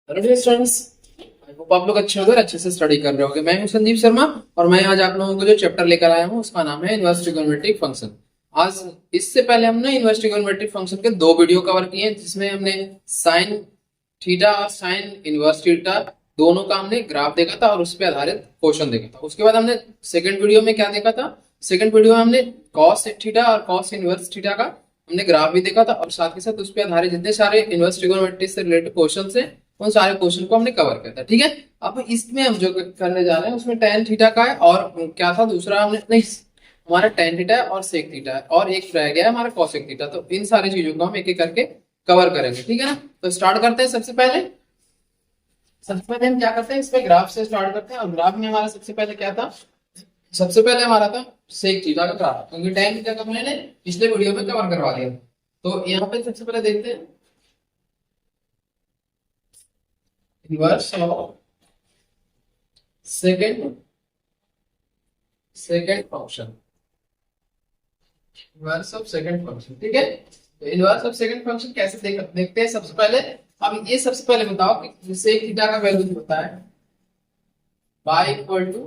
Hello dear students, I hope आप लोग अच्छे होंगे और अच्छे से स्टडी कर रहे होंगे। मैं हूं संदीप शर्मा और मैं आज आप लोगों को जो चैप्टर लेकर आया हूं उसका नाम है इनवर्स ट्रिगोनोमेट्रिक फंक्शन। आज इससे पहले हमने इनवर्स ट्रिगोनोमेट्रिक फंक्शन के दो वीडियो कवर किए हैं, जिसमें हमने साइन थीटा और साइन इनवर्स थीटा दोनों का हमने ग्राफ देखा था और उस पर आधारित क्वेश्चन देखा था। उसके बाद हमने सेकंड वीडियो में क्या देखा था, सेकंड वीडियो में हमने कॉस थीटा और कॉस इनवर्स थीटा का हमने ग्राफ भी देखा था और साथ के साथ उस पर आधारित जितने सारे इनवर्स ट्रिगोनोमेट्री से रिलेटेड क्वेश्चन है उन सारे क्वेश्चन को हमने कवर किया था। ठीक है, अब इसमें हम जो करने जा रहे हैं उसमें टेन थीटा का है और क्या था दूसरा हमने नहीं, हमारा टेन थीटा है और सेक थीटा है और एक रह गया है हमारा कॉसेक थीटा। तो इन सारी चीजों को हम एक एक करके कवर करेंगे। ठीक है ना, तो स्टार्ट करते हैं। सबसे पहले हम क्या करते हैं, इसमें ग्राफ से स्टार्ट करते हैं। और ग्राफ में हमारा सबसे पहले क्या था, सबसे पहले हमारा था सेक थीटा का ग्राफ, क्योंकि टेन थीटा का मैंने पिछले वीडियो में कवर करवा दिया। तो यहाँ पे सबसे पहले देखते हैं inverse of second second function, inverse of second function. ठीक है, तो इनवर्स ऑफ सेकंड फंक्शन कैसे देखते हैं सबसे पहले। अब ये सबसे पहले बताओ कि सेक थीटा का वैल्यू होता है pi equal to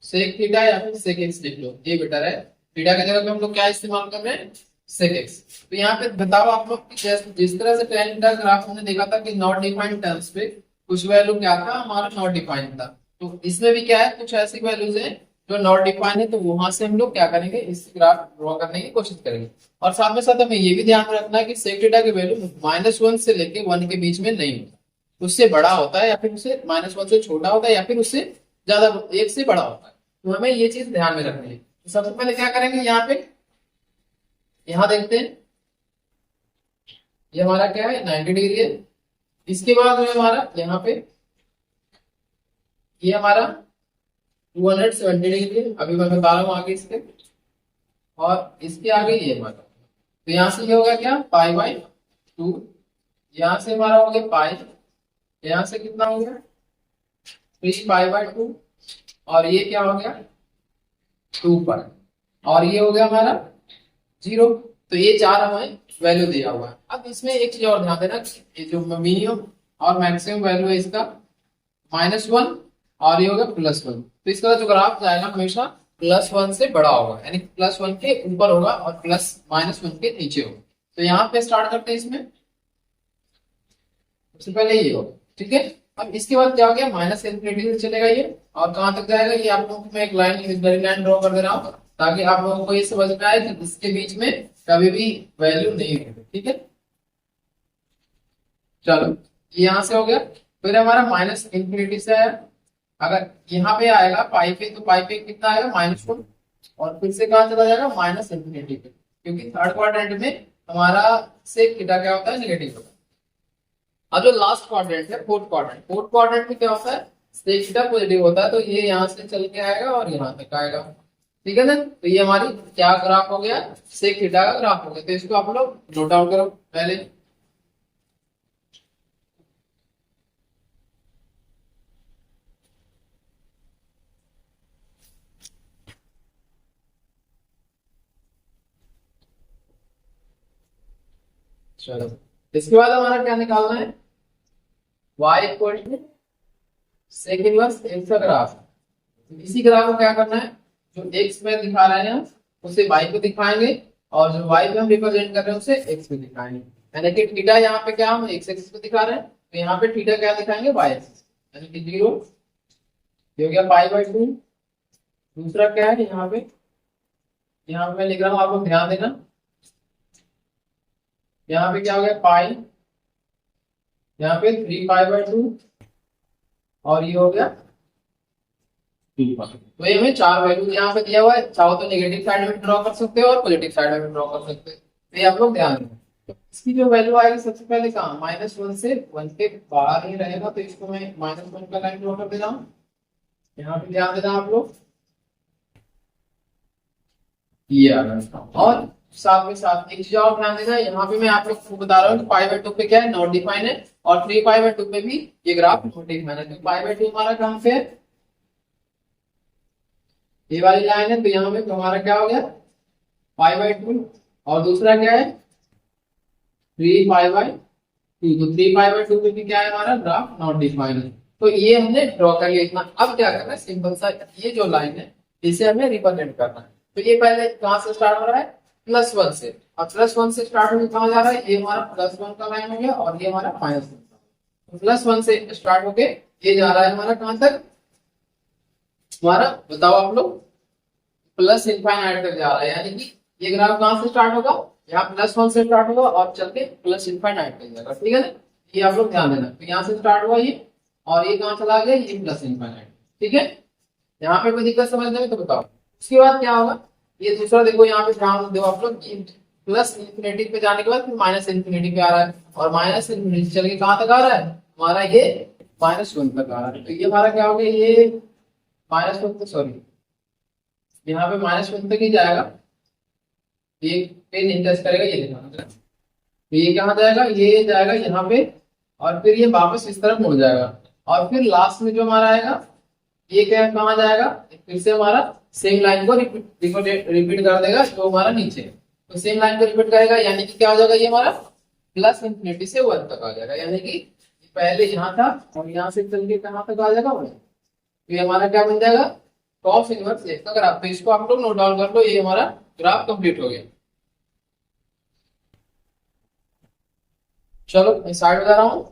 sec theta या फिर सेक एक्स लिख लो, ये बेटर है। थीटा की जगह पे हम लोग क्या इस्तेमाल कर रहे हैं, सेक एक्स। तो यहाँ पे बताओ आप लोग जिस तरह से टेन थीटा ग्राफ हमने देखा था कि नॉट डिफाइंड टर्म्स पे कुछ वैल्यू क्या था हमारा नॉट डिफाइंड था, तो इसमें भी क्या है कुछ ऐसी वैल्यूज है जो नॉट डिफाइंड है। तो वहां से हम लोग क्या करेंगे, इस ग्राफ ड्रॉ करने की कोशिश करेंगे। और साथ में साथ हमें ये भी ध्यान रखना है कि सेक थीटा की वैल्यू -1 से लेके 1 के बीच में नहीं होता, उससे बड़ा होता है या फिर उससे -1 से छोटा होता है या फिर उससे ज्यादा 1 से बड़ा होता है। तो हमें ये चीज ध्यान में रखनी है। तो सबसे पहले क्या करेंगे, यहाँ पे यहाँ देखते हैं ये हमारा क्या है 90 डिग्री है। इसके बाद में हमारा यहाँ पे ये हमारा 270 डिग्री है, अभी मैं बता रहा हूँ आगे इसके। और इसके आगे ये हमारा, तो यहाँ से ये होगा क्या पाई बाई 2, यहाँ से हमारा हो गया पाई, यहाँ से कितना हो गया 3 पाई बाई 2, और ये क्या हो गया 2 पाई, और ये हो गया हमारा 0। तो ये चार हमें वैल्यू दिया हुआ है। अब इसमें एक चीज और ध्यान देना, ये जो मिनिमम और मैक्सिमम वैल्यू है इसका -1 और ये होगा +1। तो इसका जो ग्राफ जाएगा हमेशा +1 से बड़ा होगा, यानी +1 के ऊपर होगा और -1 के नीचे होगा। तो यहाँ पे स्टार्ट करते हैं इसमें, सबसे पहले ये होगा। ठीक है, अब इसके बाद क्या हो गया -∞ से चलेगा ये, और कहां तक जाएगा ये आप लोगों को मैं एक लाइन इमेजिनरी लाइन ड्रॉ कर दे रहा हूँ ताकि आप लोगों को ये समझ में आए कि इसके बीच में कभी भी वैल्यू नहीं होगी। ठीक है, चलो ये यहां से हो गया। फिर हमारा -∞ से आया, अगर यहाँ पे आएगा पाई पे तो पाई पे कितना आएगा -1, और फिर से कहा चला जाएगा -∞ पे, क्योंकि थर्ड क्वाड्रेंट में हमारा से थीटा क्या होता है नेगेटिव होता है। अब जो लास्ट क्वाड्रेंट है फोर्थ क्वाड्रेंट में क्या होता है सेक थीटा पॉजिटिव होता है, तो ये यहाँ से चल के आएगा और यहाँ तक आएगा। ठीक है ना, तो ये हमारी क्या ग्राफ हो गया, सेक थीटा का ग्राफ हो गया। तो इसको आप लोग नोट डाउन करो पहले। चलो इसके बाद हमारा क्या निकालना है, y equal to sec inverse x का ग्राफ। इसी ग्राफ को क्या करना है, जो एक्स में दिखा रहे हैं उसे y पे दिखाएंगे, और जो y पे हम रिप्रेजेंट कर रहे हैं उसे x पे दिखाएंगे। यानी कि थीटा यहाँ पे क्या हम x एक्सिस पे दिखा रहे हैं, तो यहाँ पे थीटा क्या दिखाएंगे y एक्सिस, यानी कि 0। ये हो गया पाई/2। दूसरा क्या है यहाँ पे मैं लिख रहा हूँ, आप लोग ध्यान देना। यहाँ पे क्या हो गया पाई, यहाँ पे 3 पाई/2, और ये हो गया 2 पाई। तो ये हमें चार वैल्यू यहाँ पे दिया हुआ है, चाहो तो नेगेटिव साइड में ड्रॉ कर सकते हो और पॉजिटिव साइड में ड्रॉ कर सकते हो। तो ये आप लोग ध्यान दें। तो इसकी जो वैल्यू आएगी सबसे पहले कहाँ -1 से 1 के बाहर ही रहेगा, तो इसको मैं -1 का लाइन ड्रॉ कर दे रहा हूँ। यहाँ पे ध्यान देना आप लोग, ये आ रहा है। और साथ में साथ एक चीज और ध्यान देना, यहाँ पे मैं आप लोग को बता रहा हूँ पाई/2 पे क्या है नॉट डिफाइन है, और 3 पाई/2 पे भी ये ग्राफ नॉट डिफाइन है। तो पाई/2 हमारा कहाँ पे है, ये वाली लाइन है, तो यहाँ पे हमारा क्या हो गया पाई/2, और दूसरा क्या है 3 पाई/2, टू, तो 3 पाई बाय 2 में भी क्या है हमारा ग्राफ नॉट डिफाइंड है। तो ये हमने ड्रॉ कर लिया इतना। अब क्या करना है, सिंपल सा ये जो लाइन है इसे हमें रिप्रेजेंट करना है। तो ये पहले कहां से स्टार्ट हो रहा है, +1 से, और +1 से स्टार्ट होकर कहां जा रहा है, ये हमारा +1 का लाइन हो गया और ये हमारा -1 का। +1 से स्टार्ट होके ये जा रहा है हमारा कहां तक, हमारा बताओ आप लोग, प्लस इनफाइनाइट तक जा रहा है। यानी कि ये ग्राफ कहां से स्टार्ट होगा, यहाँ +1 से स्टार्ट होगा और चल के प्लस इनफाइनाइट तक जाएगा, ठीक है ना। ये आप लोग ध्यान देना। तो यहाँ से स्टार्ट हुआ ये, और ये कहां चला गया, ये प्लस इनफाइनाइट, ठीक है। यहाँ पे कोई दिक्कत समझने में तो बताओ। उसके बाद क्या होगा, ये दूसरा देखो, यहाँ पे ध्यान दो आप लोग, प्लस इन्फिनिटी पे जाने के बाद फिर माइनस इन्फिनिटी पे आ रहा है, और माइनस इन्फिनिटी चल के कहां तक आ रहा है हमारा, ये -1 तक आ रहा है। तो ये हमारा क्या हो गया, ये -1 तक, सॉरी यहाँ पे -1 तक ही जाएगा, ये पे नहीं टच करेगा, ये दिखाना। तो ये कहाँ जाएगा, ये जाएगा यहाँ पे, और फिर ये वापस इस तरफ मुड़ जाएगा, और फिर लास्ट में जो हमारा आएगा ये क्या कहाँ जाएगा, फिर से हमारा सेम लाइन को रिपीट कर देगा जो हमारा नीचे। तो सेम लाइन को रिपीट करेगा, यानी कि क्या हो जाएगा, ये हमारा प्लस इन्फिनिटी से 1 तक आ जाएगा। यानी कि पहले यहाँ था और यहाँ से चल के कहाँ तक आ जाएगा 1। तो ये हमारा क्या बन जाएगा, कॉस इनवर्स एक्स का ग्राफ। तो इसको आप लोग नोट डाउन कर लो, ये हमारा ग्राफ कंप्लीट हो गया। चलो मैं साइड बता रहा हूं।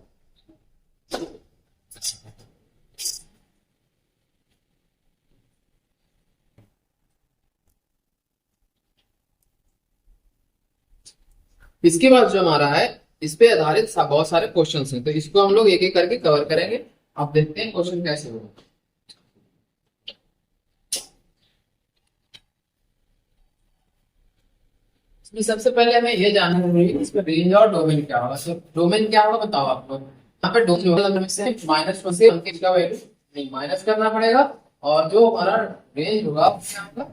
इसके बाद जो हमारा है, इस पे आधारित बहुत सारे क्वेश्चंस हैं, तो इसको हम लोग एक एक करके कवर करेंगे। आप देखते हैं क्वेश्चन कैसे होगा। इसमें सबसे पहले हमें ये जानना जरूरी है इसमें रेंज और डोमेन क्या होगा। तो डोमेन क्या होगा बताओ आप लोग। यहाँ पे डोमेन से -1 से इसका वैल्यू नहीं माइनस करना पड़ेगा, और जो हमारा रेंज होगा क्या होगा,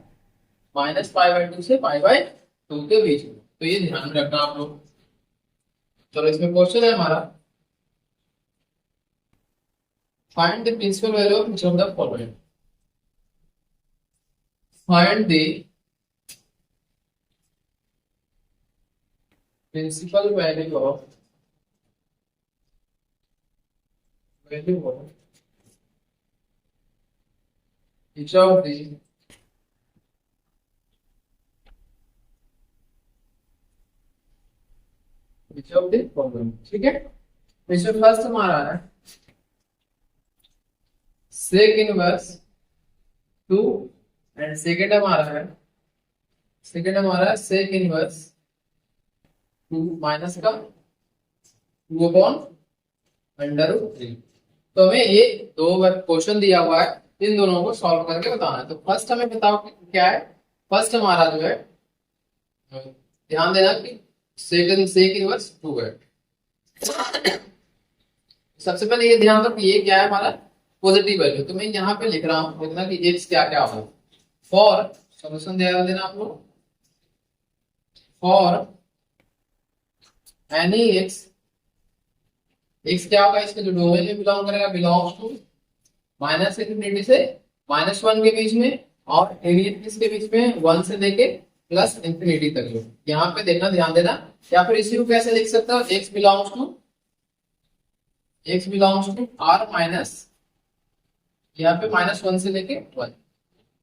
-π/2 से π/2 के बीच में। तो ये ध्यान में रखना आप लोग। चलो इसमें क्वेश्चन है हमारा, find the principal value of each of the following. Find the principal value of each of the following, ठीक है। इसमें फर्स्ट हमारा है सेक इनवर्स 2, एंड सेकंड हमारा है सेक इनवर्स 2 माइनस का 2/√3। तो हमें ये दो क्वेश्चन दिया हुआ है, इन दोनों को सॉल्व करके बताना है। तो फर्स्ट हमें बताओ क्या है। फर्स्ट हमारा जो है, ध्यान देना कि सेक इनवर्स 2 है। सबसे पहले ये ध्यान रखो, ये क्या है हमारा पॉजिटिव वैल्यू। तो मैं यहाँ पे लिख रहा हूँ, देखना कि एक्स क्या क्या होगा। फॉर सॉल्यूशन ध्यान देना आप लोग, फॉर एनी एक्स क्या होगा, इसके जो डोमेन में बिलोंग करेगा, बिलोंग्स टू -∞ से -1 के बीच में, और एरिया किसके बीच में, 1 से लेके +∞ तक। यहाँ पे देखना, ध्यान देना। या फिर इसी को कैसे लिख सकते हो, x belongs to r minus, यहाँ पे -1 से लेके 1,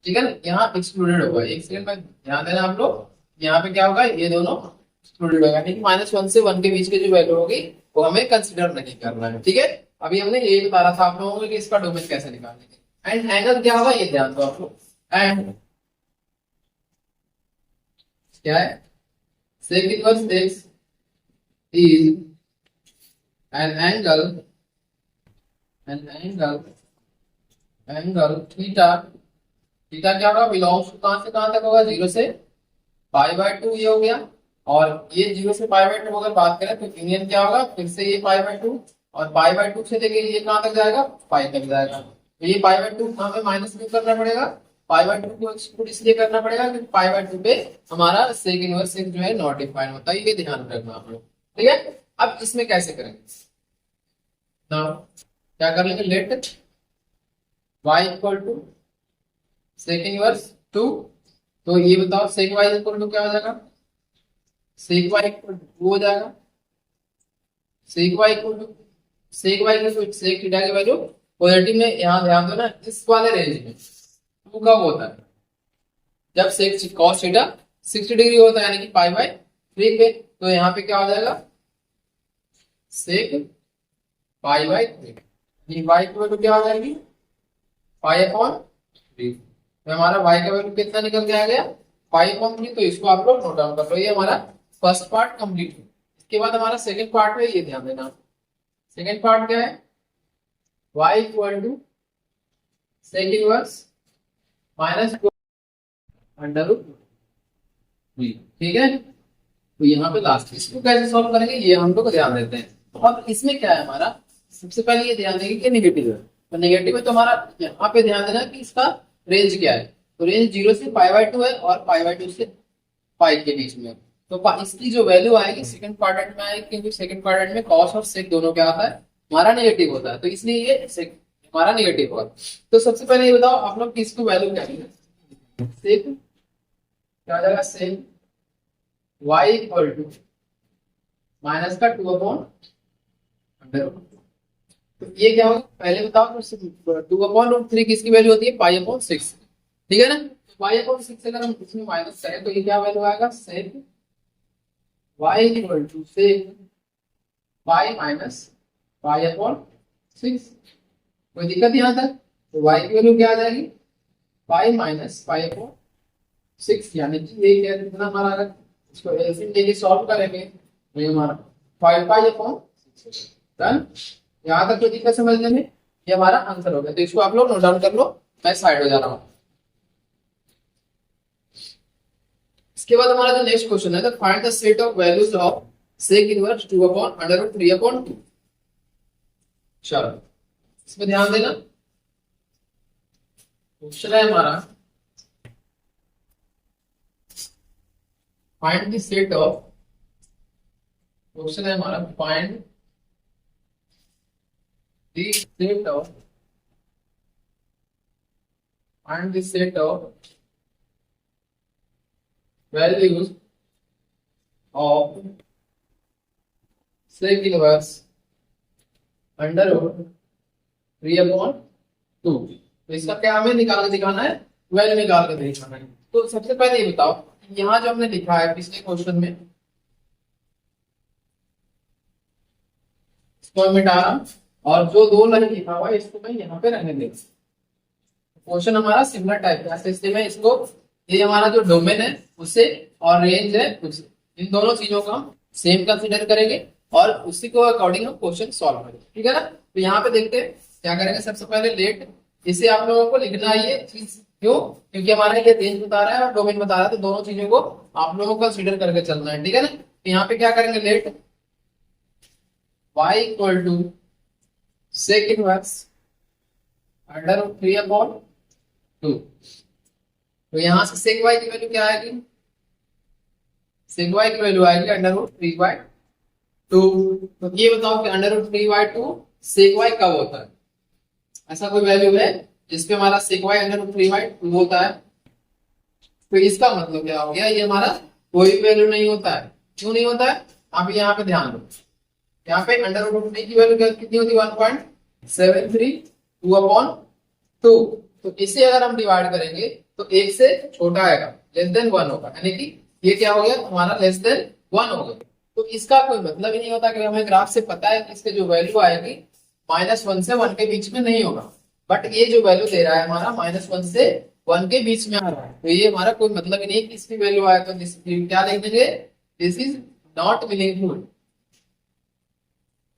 ठीक है ना। यहाँ एक्सक्लूडेड होगा, एक सेकंड में ध्यान देना आप लोग। यहाँ पे क्या होगा, ये दोनों एक्सक्लूडेड होगा, यानी कि -1 से 1 के बीच की जो वैल्यू होगी वो हमें कंसिडर नहीं करना है, ठीक है। अभी हमने ये बता रहा था आप लोगों को कि इसका डोमेन कैसे निकालने के। एंड एंगल क्या होगा, ये ध्यान दो आप लोग। एंड क्या है, sec inverse x is an angle theta क्या होगा, बिलोंग्स टू कहां से कहां तक होगा, 0 से π/2 ये हो गया। और ये 0 से π/2 अगर बात करें तो यूनियन क्या होगा, फिर से ये π/2, और π/2 से लेके ये कहां तक जाएगा, पाई तक जाएगा। तो ये π/2 हमें माइनस क्यों करना पड़ेगा, π/2 को एक्सक्लूड इसलिए करना पड़ेगा क्योंकि π/2 पे हमारा सेक इनवर्स जो है नॉट डिफाइन होता है, ये ध्यान रखना आप लोग, ठीक है। अब इसमें कैसे करेंगे, नाउ क्या कर लेंगे, let y equal to sec inverse 2। तो ये बताओ सेक y इक्वल टू क्या हो जाएगा, सेक y इक्वल टू 2 हो जाएगा। Sec y equal to sec theta की वैल्यू पॉजिटिव में, यहाँ ध्यान दो ना, इस वाले रेंज में टू कब होता है, जब सेक कॉस थीटा 60 डिग्री होता है, यानी कि पाई बाय 3 पे। तो यहाँ पे क्या हो जाएगा, सेक पाई बाय 3, वाई की वैल्यू क्या हो जाएगी, पाई अपॉन 3। तो हमारा वाई का वैल्यू कितना निकल के आ गया, पाई अपॉन 3। तो इसको आप लोग नोट डाउन कर लो, ये हमारा फर्स्ट पार्ट कंप्लीट है। इसके बाद हमारा सेकंड पार्ट है, ये ध्यान देना। सेकंड पार्ट क्या है, y equal to sec inverse minus under root 3, ठीक है। तो यहाँ पे लास्ट, इसको कैसे सॉल्व करेंगे ये हम लोग ध्यान देते हैं। अब इसमें क्या है हमारा, सबसे पहले ये ध्यान देंगे कि नेगेटिव है, तो नेगेटिव है तो हमारा यहाँ पे ध्यान देना कि इसका रेंज क्या है। तो रेंज 0 से पाई बाय 2 है और पाई बाय 2 से पाई के बीच में। तो इसकी जो वैल्यू आएगी सेकंड क्वाड्रेंट में आएगी, क्योंकि सेकंड क्वाड्रेंट में कॉस और सेक दोनों क्या आता है, हमारा नेगेटिव होता है। तो इसलिए ये सेक हमारा नेगेटिव होगा। तो सबसे पहले ये बताओ आप लोग कि इसकी वैल्यू क्या है, सेक क्या हो जाएगा, सेक y इक्वल टू माइनस का 2 अपॉन अंडर रूट। तो ये क्या होगा पहले बताओ, तो 2 अपॉन रूट 3 किसकी वैल्यू होती है, पाई अपॉन 6, ठीक है ना। पाई अपॉन 6 अगर हम इसमें माइनस करें तो ये क्या वैल्यू आएगा, sec y equal to sec pi minus pi upon 6। कोई दिक्कत यहाँ तक, तो y की वैल्यू क्या आ जाएगी, पाई माइनस पाई अपॉन 6, यानी कि ये क्या कितना हमारा, अगर इसको एलसीएम लेके सॉल्व करेंगे तो ये हमारा 5 पाई अपॉन 6। डन, यहाँ तक कोई दिक्कत समझने में, ये हमारा आंसर हो गया। तो इसको आप लोग नोट डाउन कर लो, मैं साइड हो जा रहा हूँ। इसके बाद हमारा जो नेक्स्ट क्वेश्चन है, तो find the set of values of sec inverse 2 upon under root 3 upon 2। चलो इसमें ध्यान देना, क्वेश्चन है हमारा find the set of, question है हमारा find the set of, find the set of values of sec inverse under root 3 upon 2। तो इसका क्या हमें निकाल के दिखाना है, वैल्यू निकाल के दिखाना है। तो सबसे पहले ये बताओ, यहाँ जो हमने लिखा है पिछले क्वेश्चन में, इसको मैं मिटा रहा हूं, और जो 2 लाइन लिखा हुआ है इसको मैं यहाँ पे रहने देता। क्वेश्चन हमारा सिमिलर टाइप का है, इसलिए मैं इसको, ये हमारा जो डोमेन है उससे और रेंज है उससे, इन दोनों चीजों को हम सेम कंसीडर करेंगे और उसी को अकॉर्डिंग हम क्वेश्चन सॉल्व करेंगे, ठीक है ना। तो यहाँ पे देखते हैं क्या करेंगे। सबसे पहले लेट, इसे आप लोगों को लिखना है ये चीज, क्यों, क्योंकि हमारा ये रेंज बता रहा है और डोमेन बता रहा है, तो दोनों चीजों को आप लोगों को कंसीडर करके चलना है, ठीक है ना। तो यहाँ पे क्या करेंगे, let y equal to sec inverse under root 3 upon 2। तो यहाँ से सेक y की वैल्यू क्या आएगी, सेक y की वैल्यू आएगी अंडर रूट 3 बाय 2। तो ये बताओ कि अंडर रूट 3 बाय 2 सेक y कब होता है, ऐसा कोई वैल्यू है जिसपे हमारा सेक y अंडर रूट 3 बाय 2 होता है। तो इसका मतलब क्या हो गया, ये हमारा कोई वैल्यू नहीं होता है। क्यों नहीं होता है, आप यहाँ पे ध्यान दो, यहाँ पे अंडर रूट 3 की वैल्यू कितनी होती है, 1.73 2 अपॉन 2। तो इसे अगर हम डिवाइड करेंगे तो 1 से छोटा आएगा, लेस देन 1 होगा, यानी कि ये क्या हो गया हमारा लेस देन 1 हो गया। तो इसका कोई मतलब ही नहीं होता कि हमें ग्राफ से पता है कि इसके जो वैल्यू आएगी -1 से 1 के बीच में नहीं होगा, बट ये जो वैल्यू दे रहा है हमारा -1 से 1 के बीच में आ रहा है। तो ये हमारा कोई मतलब ही नहीं कि इसकी वैल्यू आए तो क्या लिख देंगे, this is not meaningful,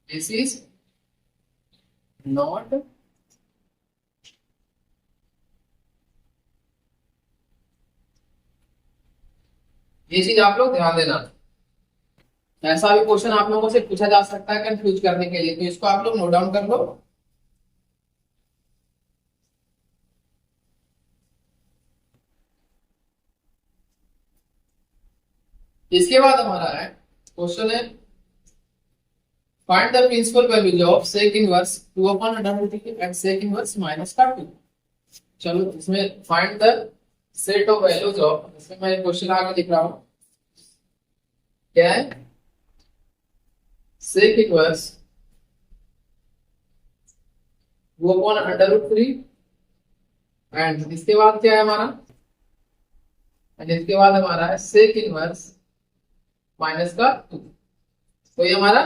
this is not ये चीज आप लोग ध्यान देना। ऐसा भी क्वेश्चन आप लोगों से पूछा जा सकता है कंफ्यूज करने के लिए, तो इसको आप लोग नोट डाउन कर लो। इसके बाद हमारा है क्वेश्चन है find the principal values of sec inverse 2 upon under root 3 and sec inverse minus का 2। चलो इसमें find the set of values of, इसमें मैं क्वेश्चन आगे लिख रहा हूं, क्या है, सेक इनवर्स वो अपॉन √3 एंड इसके बाद क्या है हमारा, एंड इसके बाद हमारा है सेक इनवर्स माइनस का 2। तो ये हमारा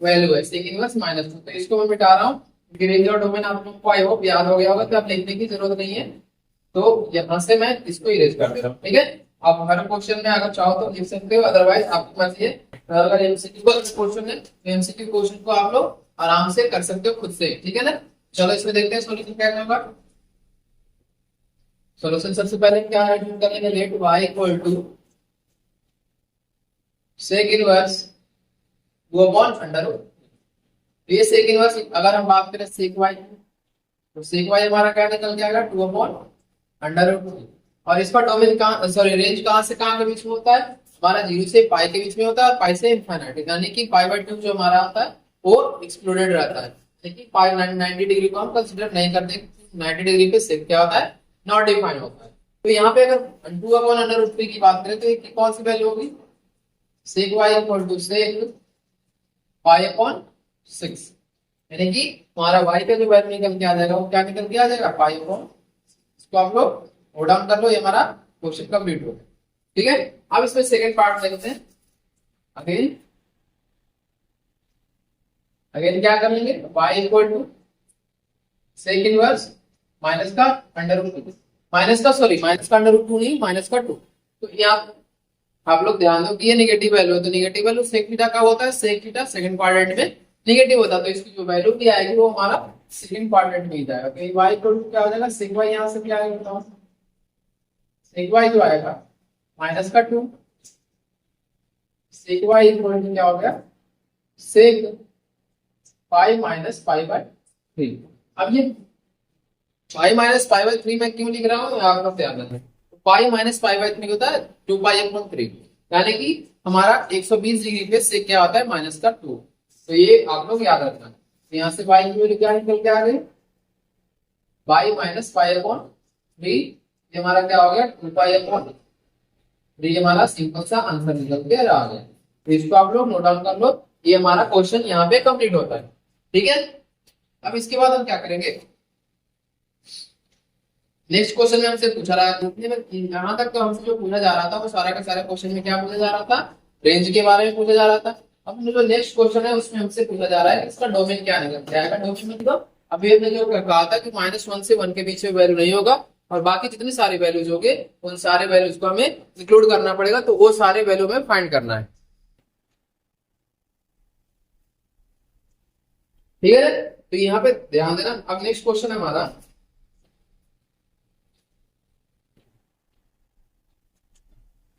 वैल्यू है सेक इनवर्स -2। तो इसको मैं मिटा रहा हूँ, रेंज और डोमेन आप लोगों को आई होप याद हो गया होगा, तो आप लिखने की जरूरत नहीं है। तो यहाँ से मैं इसको इरेज कर दे रहा हूँ, ठीक है। आप हर क्वेश्चन में अगर चाहो तो लिख सकते हो, अदरवाइज आपकी मर्जी है। अगर एमसीक्यू का क्वेश्चन है तो एमसीक्यू क्वेश्चन को आप लोग आराम से कर सकते हो खुद से, ठीक है ना। चलो इसमें देखते हैं सॉल्यूशन क्या होगा। सॉल्यूशन सबसे पहले क्या है, कर लेंगे let y equal to sec inverse वो अपॉन √2। ये सेक इनवर्स अगर हम बात करें सेक y, तो सेक y हमारा क्या निकल के आएगा 2 अपॉन √2। और इसका डोमेन कहां, सॉरी रेंज कहां से कहां के बीच में होता है, हमारा 0 से पाई के बीच में होता है और पाई से इनफाइनाइट, यानी कि π/2 जो हमारा होता है वो एक्सक्लूडेड रहता है। लेकिन पाई 90 डिग्री को हम कंसीडर नहीं करते, 90 डिग्री पे सेक क्या होता है, नॉट डिफाइन होता है। तो यहाँ पे अगर 2 अपॉन √3 की बात करें तो एक कौन सी वैल्यू होगी, सेक y इक्वल टू सेक π/6, यानी कि हमारा y का जो वैल्यू निकल के आ जाएगा वो क्या निकल के आ जाएगा π/6। इसको आप लोग नोट डाउन कर लो, ये हमारा क्वेश्चन कंप्लीट हो गया, ठीक है। अब इसमें सेकंड पार्ट देखते हैं। अगेन क्या कर लेंगे, y equal to sec inverse minus का √2, माइनस का √2 नहीं, माइनस का 2। तो यहाँ आप लोग ध्यान दो कि ये नेगेटिव वैल्यू है, तो नेगेटिव वैल्यू सेक थीटा का होता है, सेक थीटा सेकंड क्वाड्रेंट में नेगेटिव होता है, तो इसकी जो वैल्यू भी आएगी वो हमारा सेकंड क्वाड्रेंट में ही जाएगा। तो y इक्वल टू क्या हो जाएगा, सेक y यहाँ से क्या आएगा बताओ, सेक y जो आएगा माइनस का 2, सेक y इक्वल टू क्या हो गया, सेक पाई माइनस π/3। अब ये पाई माइनस π/3 मैं क्यों लिख रहा हूँ आप लोग ध्यान रखना। पाई माइनस π/3 होता है 2π/3, यानी कि हमारा 120 डिग्री पे सेक क्या होता है -2। तो ये आप लोग याद रखना। तो यहाँ से y की वैल्यू क्या निकल के आ गई, पाई माइनस π/3, ये हमारा क्या हो गया 2π/3, हमारा सिंपल सा आंसर निकल के आ गया। तो इसको आप लोग नोट डाउन कर लो, ये हमारा क्वेश्चन यहाँ पे कंप्लीट होता है, ठीक है। अब इसके बाद हम क्या करेंगे, नेक्स्ट क्वेश्चन में हमसे पूछा रहा है, यहाँ तक तो हमसे जो पूछा जा रहा था वो सारा का सारा क्वेश्चन में क्या पूछा जा रहा था, रेंज के बारे में पूछा जा रहा था। अब जो नेक्स्ट क्वेश्चन है उसमें हमसे पूछा जा रहा है इसका डोमेन क्या निकल के आएगा। डोमेन मतलब अभी हमने जो कहा था कि -1 से 1 के बीच में वैल्यू नहीं होगा और बाकी जितने सारे वैल्यूज होंगे उन सारे वैल्यूज को हमें इंक्लूड करना पड़ेगा, तो वो सारे वैल्यू में फाइंड करना है, ठीक है। तो यहाँ पे ध्यान देना। अब नेक्स्ट क्वेश्चन है हमारा,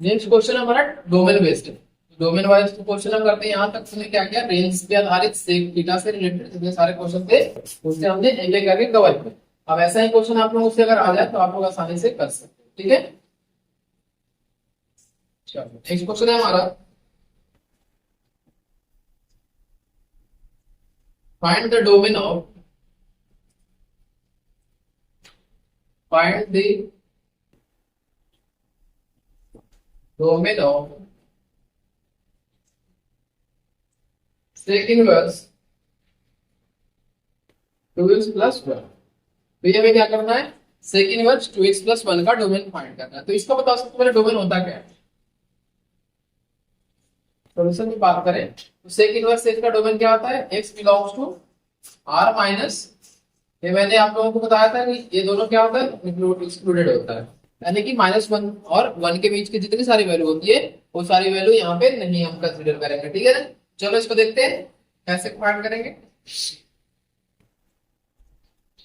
नेक्स्ट क्वेश्चन हमारा डोमेन बेस्ड है। डोमेन वाइज क्वेश्चन हम करते हैं। यहाँ तक हमने क्या किया, रेंज पे आधारित सेक थीटा से रिलेटेड जितने सारे क्वेश्चन थे उससे हमने एक एक करके कवर किया। अब ऐसा ही क्वेश्चन आप लोगों से अगर आ जाए तो आप लोग आसानी से कर सकते हैं, ठीक है। चलो नेक्स्ट क्वेश्चन है हमारा, find the domain of find the domain of sec inverse 2x plus 1। तो ये हमें क्या करना है, sec inverse 2x plus 1 का डोमेन फाइंड करना है। तो इसको बताओ सबसे पहले डोमेन होता क्या है। सॉल्यूशन की बात करें तो सेक इनवर्स का डोमेन क्या होता है, x belongs to r minus, ये मैंने आप लोगों को बताया था कि ये दोनों क्या होता है, एक्सक्लूडेड होता है, यानी कि -1 और 1 के बीच की जितनी सारी वैल्यू होती है वो सारी वैल्यू यहाँ पे नहीं हम कंसीडर करेंगे, ठीक है ना। चलो इसको देखते हैं कैसे फाइंड करेंगे।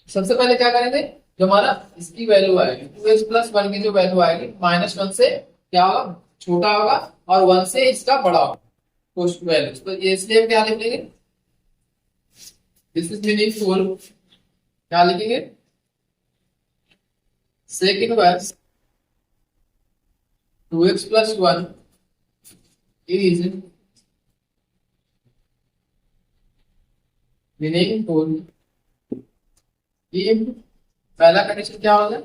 सबसे पहले क्या करेंगे, जो हमारा इसकी वैल्यू आएगी 2x plus 1 की जो वैल्यू आएगी -1 से क्या होगा, छोटा होगा और 1 से इसका बड़ा होगा कुछ वैल्यूज। तो ये इसलिए हम क्या लिख लेंगे, दिस इज मीनिंगफुल, क्या लिखेंगे, sec inverse 2x plus 1 is meaningful if पहला कंडीशन क्या होगा,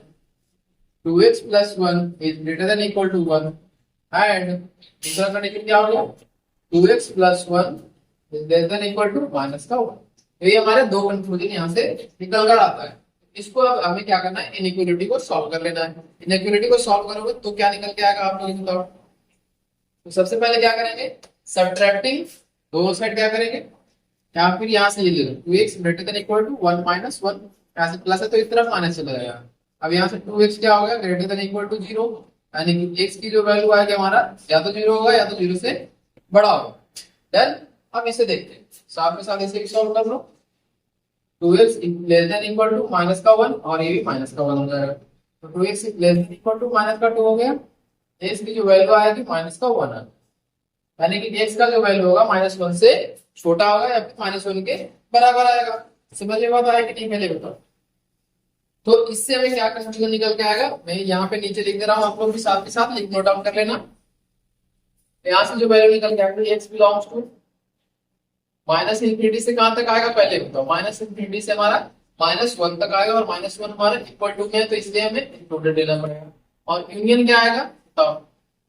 2x plus 1 is greater than equal to 1 and दूसरा कंडीशन क्या होगा, 2x plus 1 less than equal to minus का 1। तो ये हमारे दो कंक्लूजन यहाँ से निकल कर आता है। इसको अब हमें क्या करना है, इनइक्वालिटी को सॉल्व कर लेना है। इनइक्वालिटी को सॉल्व करोगे तो क्या निकल के आएगा आप लोग बताओ। तो सबसे पहले क्या करेंगे, सब्ट्रैक्टिंग दोनों साइड क्या करेंगे, या फिर यहाँ से ये ले लो 2x greater than equal to 1 minus 1, यहाँ से प्लस है तो इस तरफ माइनस चला जाएगा। अब यहाँ से 2x क्या हो गया, ग्रेटर देन इक्वल टू 0, यानी कि x की जो वैल्यू आएगी हमारा या तो 0 होगा या तो 0 से बड़ा होगा। देन अब इसे देखते हैं, साथ में साथ इसे भी सॉल्व कर लो। 2x less than equal to minus का 1 और ये भी माइनस का 1 हो जाएगा। तो 2x less than equal to minus का 2 हो गया, x की जो वैल्यू आएगी माइनस का 1 है, यानी कि x का जो वैल्यू होगा माइनस 1 से छोटा होगा या फिर माइनस 1 के बराबर आएगा। समझ में बात आएगी नहीं, पहले बताओ। तो इससे हमें क्या कंक्लूजन निकल के आएगा, मैं यहाँ पे नीचे लिख दे रहा हूँ, आप लोग भी साथ के साथ लिख नोट डाउन कर लेना। यहाँ से जो वैल्यू निकल के आएगा x belongs to minus infinity से कहां तक आएगा पहले बताओ। माइनस इंफिनिटी से हमारा माइनस 1 तक आएगा और माइनस 1 हमारा इक्वल टू में है, तो इसलिए हमें इंक्लूडेड लेना पड़ेगा। और यूनियन क्या आएगा बताओ,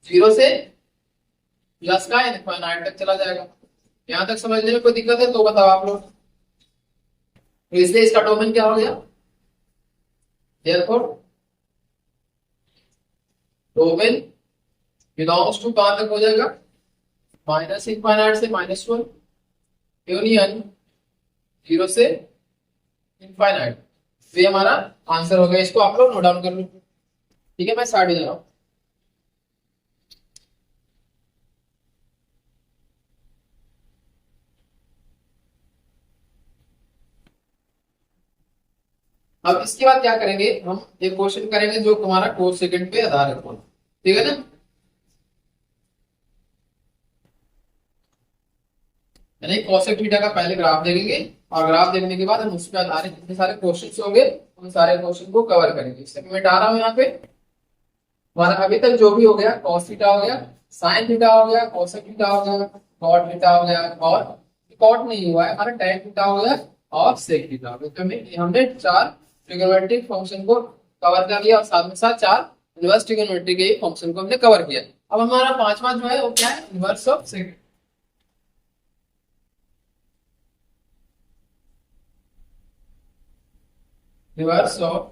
0 से प्लस का इनफाइनाइट तक चला जाएगा। यहां तक समझने में कोई दिक्कत है तो बताओ आप लोग। तो इसलिए इसका डोमेन क्या हो गया, देयरफॉर डोमेन बिलोंग्स टू कहां तक हो जाएगा, माइनस इनफाइनाइट से माइनस 1, यूनियन 0 से इनफाइनाइट। तो ये हमारा आंसर हो गया, इसको आप लोग नोट डाउन कर लो। ठीक है, मैं साइड जा रहा हूं। अब इसके बाद क्या करेंगे, हम एक क्वेश्चन करेंगे जो हमारा कोस सेकंड पे आधारित हो, ठीक है ना। यानी कॉसेक थीटा का पहले ग्राफ देखेंगे और ग्राफ देखने के बाद हम उस पर आधारित जितने सारे क्वेश्चन होंगे उन सारे क्वेश्चन को कवर करेंगे। सेगमेंट आ रहा हूं यहाँ पे। हमारा अभी तक जो भी हो गया, कॉस थीटा हो गया, साइन थीटा हो गया, कोसेक थीटा हो गया, कॉट थीटा हो गया, और कॉट नहीं हुआ है हमारा, टैन थीटा हो गया और सेक थीटा हो गया। तो हमने 4 ट्रिग्नोमेट्रिक फंक्शन को कवर कर लिया और साथ में साथ 4 इनवर्स ट्रिग्नोमेट्री के फंक्शन को हमने कवर किया। अब हमारा पांचवा जो है वो क्या है, inverse of sec. Reverse of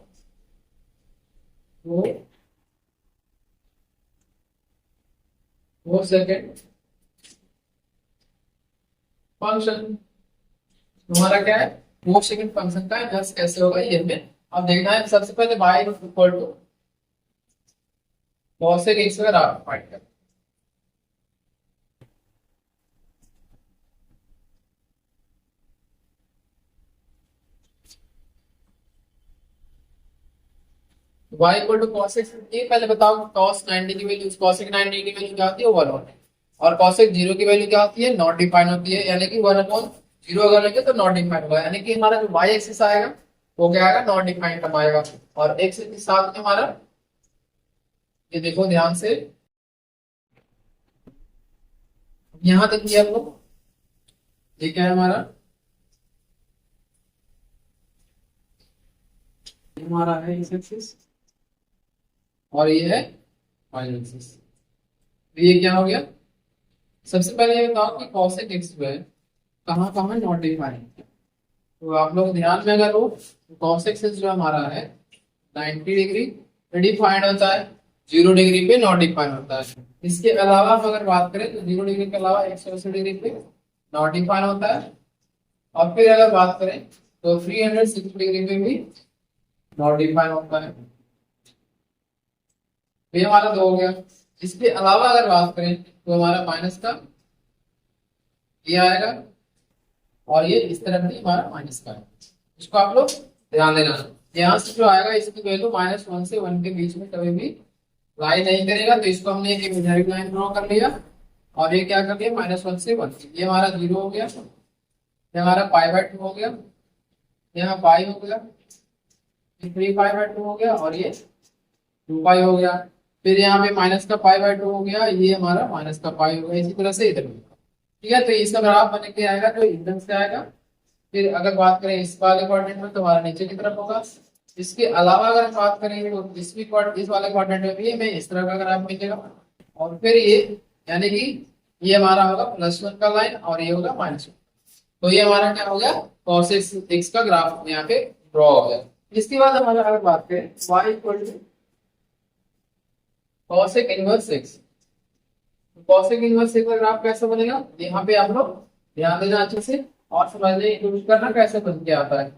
वो सेकंड फंक्शन। हमारा क्या है, वो सेकंड फंक्शन का इनवर्स कैसे होगा ये हमें अब देखना है। सबसे पहले y equal to cosec x अगर आप फाइंड करें, y equal to cos x, ये पहले बताओ cos 90 की वैल्यू, cosec 90 की वैल्यू क्या होती है 1 और cosec 0 की वैल्यू क्या होती है, नॉट डिफाइन होती है, यानी कि 1/0 अगर लेंगे तो नॉट डिफाइन होगा, यानी कि हमारा जो y एक्सिस आएगा वो क्या आएगा, नॉट डिफाइन टर्म आएगा। और x के साथ में हमारा ये देखो ध्यान से, यहां देखिए आप लोग, ये क्या है हमारा, हमारा है x एक्सिस और ये है y एक्सिस। तो ये क्या हो गया, सबसे पहले ये बताओ कि cosec x जो है कहाँ कहाँ नॉट डिफाइन। तो आप लोग ध्यान में अगर हो, cosec x जो हमारा है 90 डिग्री डिफाइंड होता है, 0 डिग्री पे नॉट डिफाइन होता है। इसके अलावा हम अगर बात करें तो 0 डिग्री के अलावा 180 डिग्री पे नॉट डिफाइन होता है, और फिर अगर बात करें तो 360 डिग्री पे भी नॉट डिफाइन होता है। ये हमारा 2 हो गया। इसके अलावा अगर बात करें तो हमारा माइनस का ये आएगा और ये इस तरफ भी हमारा माइनस का है। इसको आप लोग ध्यान देना, यहाँ से जो आएगा इसकी वैल्यू -1 से 1 के बीच में कभी भी लाई नहीं करेगा, तो इसको हमने एक इमेजिनरी लाइन ड्रॉ कर लिया और ये क्या कर दिया -1 से 1, ये हमारा 0 हो गया, ये हमारा π/2 हो गया, यहाँ पाई हो गया, 3π/2 हो गया और ये 2π हो गया। फिर यहाँ पे माइनस का π/2 हो गया, ये हमारा माइनस का पाई हो गया, इसी तरह से इधर होगा। ठीक है, तो इसका ग्राफ बन के आएगा जो एकदम से आएगा। फिर अगर बात करें इस वाले क्वाड्रेंट में तो हमारा नीचे की तरफ होगा। इसके अलावा अगर हम बात करें तो इस वाले क्वाड्रेंट में भी हमें इस तरह का ग्राफ मिलेगा, और फिर ये यानी कि ये हमारा होगा +1 का लाइन और ये होगा -1। तो ये हमारा क्या हो गया, cos x का ग्राफ यहाँ पे ड्रॉ हो गया। इसके बाद हमारा अगर बात करें y equal to cosec inverse x, cosec inverse x का ग्राफ कैसे बनेगा, यहाँ पे आप लोग ध्यान देना अच्छे से और समझने की कोशिश करना कैसे बन के आता है।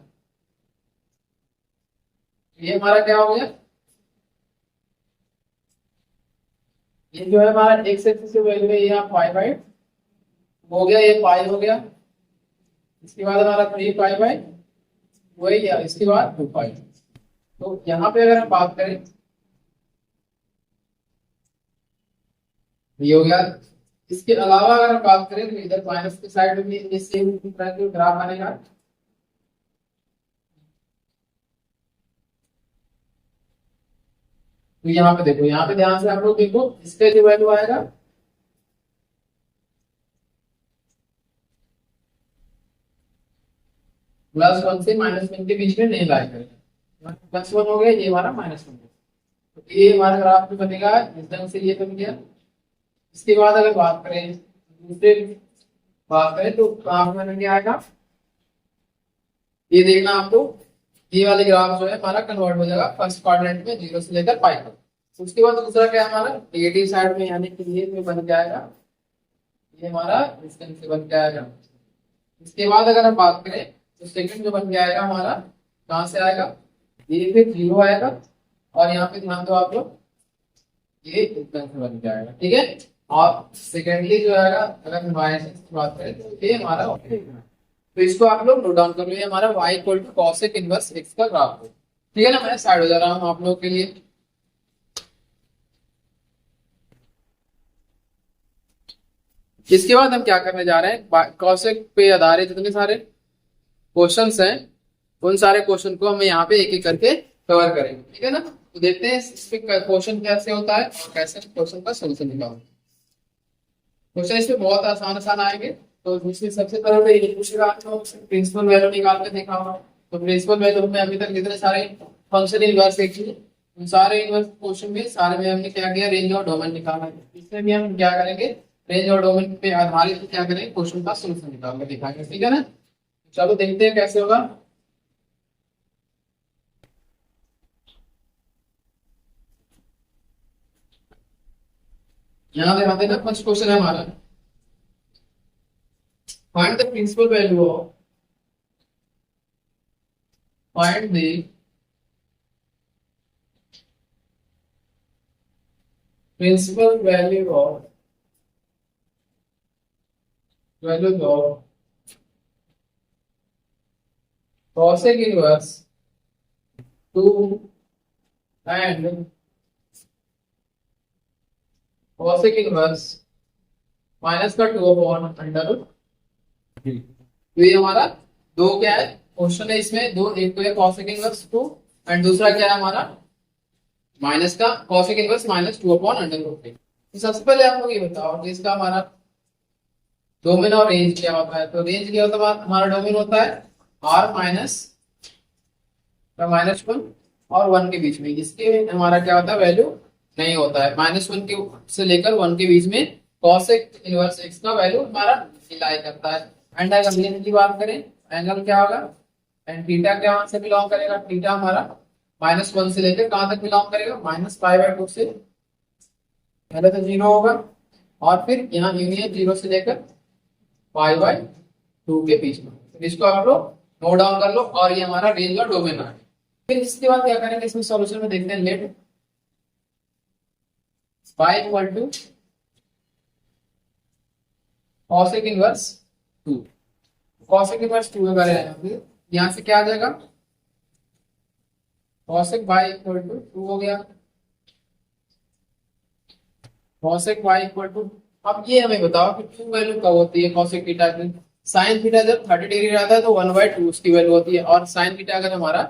ये हमारा क्या हो गया, ये जो है हमारा x एक्सिस की वैल्यू है, ये पाई बाय हो गया, ये पाई हो गया। इसके बाद हमारा 3 पाई बाय वही, या इसके बाद 2 पाई। तो यहाँ पे अगर हम बात करें ये हो गया। इसके अलावा अगर हम बात करें तो इधर माइनस की साइड में भी इस सेम तरह के ग्राफ बनेगा। तो यहाँ पे देखो, यहाँ पे ध्यान से आप लोग देखो, इसका जो वैल्यू आएगा +1 से -1 के बीच में नहीं लाई करेगा। +1 हो गया, ये हमारा -1 तो ये हमारा ग्राफ में बनेगा इस ढंग से, ये बन गया। इसके बाद अगर बात करें दूसरे बात करें तो ग्राफ में क्या आएगा, ये देखना आपको, ये वाले ग्राफ जो है हमारा कन्वर्ट हो जाएगा फर्स्ट क्वाड्रेंट में 0 से लेकर पाई तक। उसके बाद दूसरा क्या हमारा नेगेटिव साइड में, यानी कि ये में बन जाएगा, ये हमारा इस ढंग से बन के आएगा। इसके बाद अगर हम बात करें तो सेकंड जो बन के आएगा हमारा कहाँ से आएगा, ये फिर 0 आएगा, और यहाँ पे ध्यान दो आप लोग, ये इस ढंग से बन के आएगा, ठीक है। और सेकेंडली जो आएगा अगर हम y एक्सिस की बात करें तो ये हमारा तो इसको आप लोग नोट डाउन कर लो, ये हमारा y equal to cosec inverse x का ग्राफ है, ठीक है ना। मैं साइड हो जा रहा हूँ आप लोगों के लिए। इसके बाद हम क्या करने जा रहे हैं, cosec पे आधारित जितने सारे क्वेश्चंस हैं उन सारे क्वेश्चन को हम यहाँ पे एक एक करके कवर करेंगे, ठीक है ना। तो देखते हैं इसमें क्वेश्चन कैसे होता है और कैसे क्वेश्चन का सोल्यूशन निकालते हैं। क्वेश्चन इसमें बहुत आसान आसान आएंगे। तो इसमें सबसे पहले ये पूछेगा आपको प्रिंसिपल वैल्यू निकाल के देखा होगा। तो प्रिंसिपल वैल्यू में अभी तक जितने सारे फंक्शन इनवर्स देखिए, उन सारे इनवर्स क्वेश्चन में सारे में हमने क्या किया, रेंज और डोमेन निकाला है। इसमें भी हम क्या करेंगे, रेंज और डोमेन पे आधारित क्या करेंगे, क्वेश्चन का सोल्यूशन निकाल के दिखाएंगे, ठीक है ना। चलो देखते हैं कैसे होगा। यहाँ पे आते ना, फर्स्ट क्वेश्चन है हमारा, find the principal value of find the principal value of cosec inverse 2 and cosec inverse minus का 2/√। तो ये हमारा दो क्या है क्वेश्चन है, इसमें दो, एक तो है cosec इनवर्स 2 एंड दूसरा क्या है हमारा माइनस का cosec इनवर्स -2/√। तो सबसे पहले आप लोग ये बताओ कि इसका हमारा डोमेन और रेंज क्या होता है। तो रेंज क्या होता है, हमारा डोमेन होता है r -1 और 1 के बीच में, इसके हमारा क्या होता है वैल्यू नहीं होता है। -1 के से लेकर 1 के बीच में cosec इनवर्स x का वैल्यू हमारा लाई करता है। एंड अगर रेंज की बात करें, एंगल क्या होगा, एंड थीटा क्या से बिलोंग करेगा, थीटा हमारा -1 से लेकर कहां तक बिलोंग करेगा, -π/2 से, पहले तो 0 होगा और फिर यहाँ यूनियन 0 से लेकर π/2 के बीच में। तो इसको आप लोग नोट डाउन कर लो और ये हमारा रेंज और डोमेन आ गया। फिर इसके बाद क्या करेंगे, इसमें सॉल्यूशन में देखते हैं, let y equal to cosec inverse 2। cosec inverse 2 अगर यहाँ से क्या आ जाएगा, cosec y इक्वल टू 2 हो गया, cosec y इक्वल टू, अब ये हमें बताओ कि ट्रू वैल्यू कब होती है cosec थीटा की। साइन थीटा जब 30 डिग्री रहता है तो 1/2 उसकी वैल्यू होती है, और साइन थीटा अगर हमारा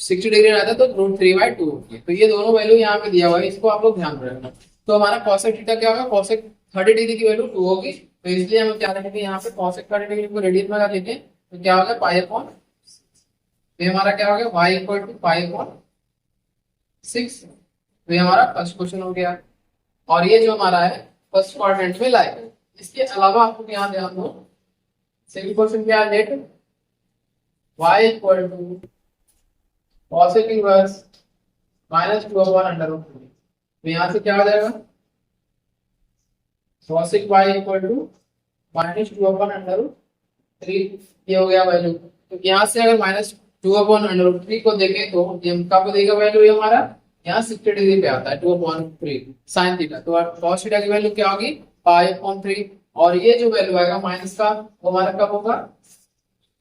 60 डिग्री रहता है तो √3/2 होती है। तो ये दोनों वैल्यू यहाँ पे दिया हुआ है, इसको आप लोग ध्यान में रखना। तो हमारा cosec थीटा क्या होगा, cosec 30 डिग्री की वैल्यू 2 होगी, तो इसलिए हम क्या रखेंगे यहाँ पे cosec 30 डिग्री को रेडियन में लगा देते हैं, तो क्या होगा π/, तो हमारा क्या हो गया y इक्वल टू π/6। तो ये हमारा फर्स्ट क्वेश्चन हो गया, और ये जो हमारा है फर्स्ट क्वाड्रेंट में लाएगा। इसके अलावा आपको यहाँ ध्यान दो, सेकंड क्वेश्चन क्या है, let y equal to cosec inverse minus two upon under root three. तो यहाँ से क्या हो जाएगा, cosec y equal to minus two upon under root three, ये हो गया वैल्यू। तो यहाँ से अगर minus two upon under root three को देखें तो ये कब देगा वैल्यू, ये हमारा यहाँ 60 डिग्री पे आता है, two upon three sine theta. तो कॉस थीटा की वैल्यू क्या होगी, पाई अपॉन थ्री। और ये जो वैल्यू आएगा माइनस का, वो हमारा कब होगा,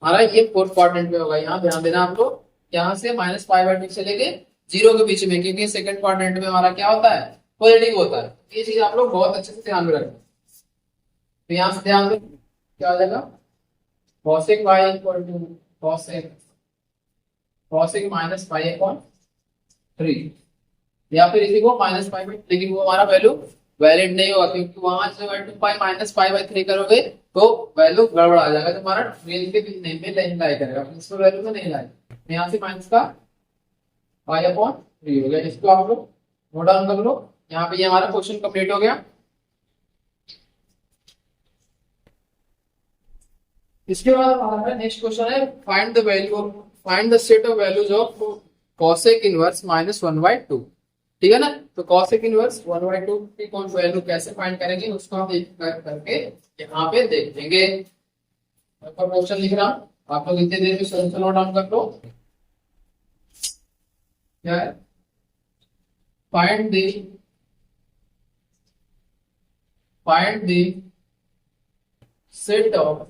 हमारा ये फोर्थ क्वाड्रेंट में होगा। यहाँ ध्यान देना आप लोग, यहाँ से माइनस पाई बाई टू से लेके जीरो के बीच में, क्योंकि सेकंड क्वाड्रेंट में हमारा क्या होता है, पॉजिटिव होता है। ये चीज आप लोग बहुत अच्छे से ध्यान में रखें। तो यहाँ से ध्यान दें क्या हो जाएगा, cosec y equal to cosec minus pi upon three, या फिर इसी को माइनस पाई बाई, लेकिन वो हमारा वैल्यू वैलिड नहीं होगा, क्योंकि वहां से two pi minus pi by three करोगे तो वैल्यू गड़बड़ आ जाएगा, तो हमारा रेंज के बीच नहीं लाई करेगा, इसको वैल्यू में नहीं लाएगा। यहाँ से माइनस का पाई अपॉन थ्री हो गया। इसको आप लोग नोट डाउन कर लो। यहाँ पे ये हमारा क्वेश्चन कंप्लीट हो गया। इसके बाद हमारा नेक्स्ट क्वेश्चन है, find the set of values of cosec inverse minus one by to. ठीक है ना, तो cosec inverse one by to की कौन सी वैल्यू कैसे फाइंड करेंगे, उसको हम एक करके यहाँ पे देख लेंगे। क्वेश्चन लिख रहा हूँ, आप लोग इतने देर में सोल्यूशन नोट डाउन कर लो। क्या है, find the set of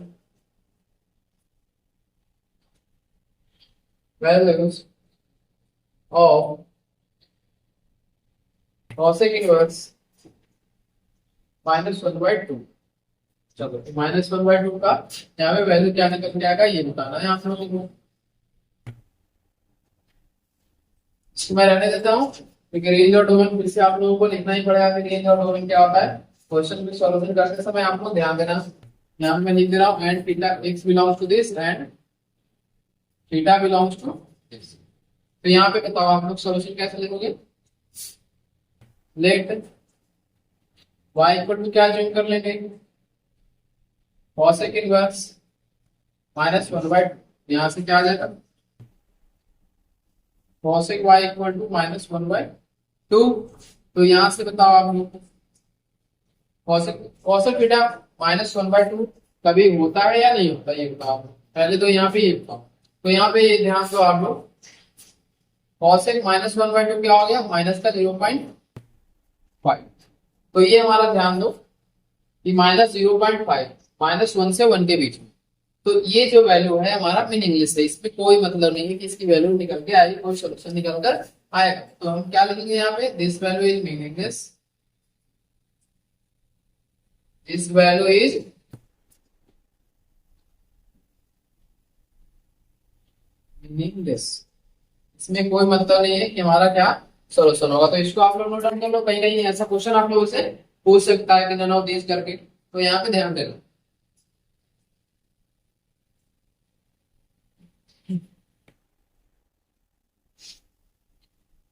values of cosec inverse minus one by to. चलो माइनस वन बाई टू का यहाँ पे वैल्यू क्या निकल के आएगा, ये बताना है आप लोगों को। इसको मैं रहने देता हूँ, क्योंकि रेंज और डोमेन फिर से आप लोगों को लिखना ही पड़ेगा कि रेंज और डोमेन क्या होता है। क्वेश्चन भी सॉल्यूशन करते समय आपको ध्यान देना। यहाँ पे मैं लिख दे रहा हूँ, and theta x belongs to this and theta belongs to this. तो यहाँ पे बताओ आप लोग सॉल्यूशन कैसे लिखोगे, लेट y इक्वल टू क्या ज्वाइन कर लेंगे, cosec inverse minus one by two. यहाँ से क्या आ जाएगा, cosec y equal to minus one by two. तो यहाँ से बताओ आप लोग, cosec theta minus one by two कभी होता है या नहीं होता, ये बताओ पहले। तो यहाँ पे ये बताओ, तो यहाँ पे ध्यान दो आप लोग, cosec minus one by to क्या हो गया, माइनस का 0.5। तो ये हमारा ध्यान दो कि माइनस 0.5 माइनस वन से वन के बीच में। तो ये जो वैल्यू है हमारा मीनिंगलेस है, इसमें कोई मतलब नहीं है कि इसकी वैल्यू निकल के आएगी, कोई सोल्यूशन निकल कर आएगा। तो हम क्या लिखेंगे यहाँ पे, this value is meaningless, this value is meaningless. इसमें कोई मतलब नहीं है कि हमारा क्या सोल्यूशन होगा। तो इसको आप लोग नोट डाउन कर लो, कहीं कहीं ऐसा क्वेश्चन आप लोगों से पूछ सकता है कि नन ऑफ दिस करके, तो यहाँ पे ध्यान देना।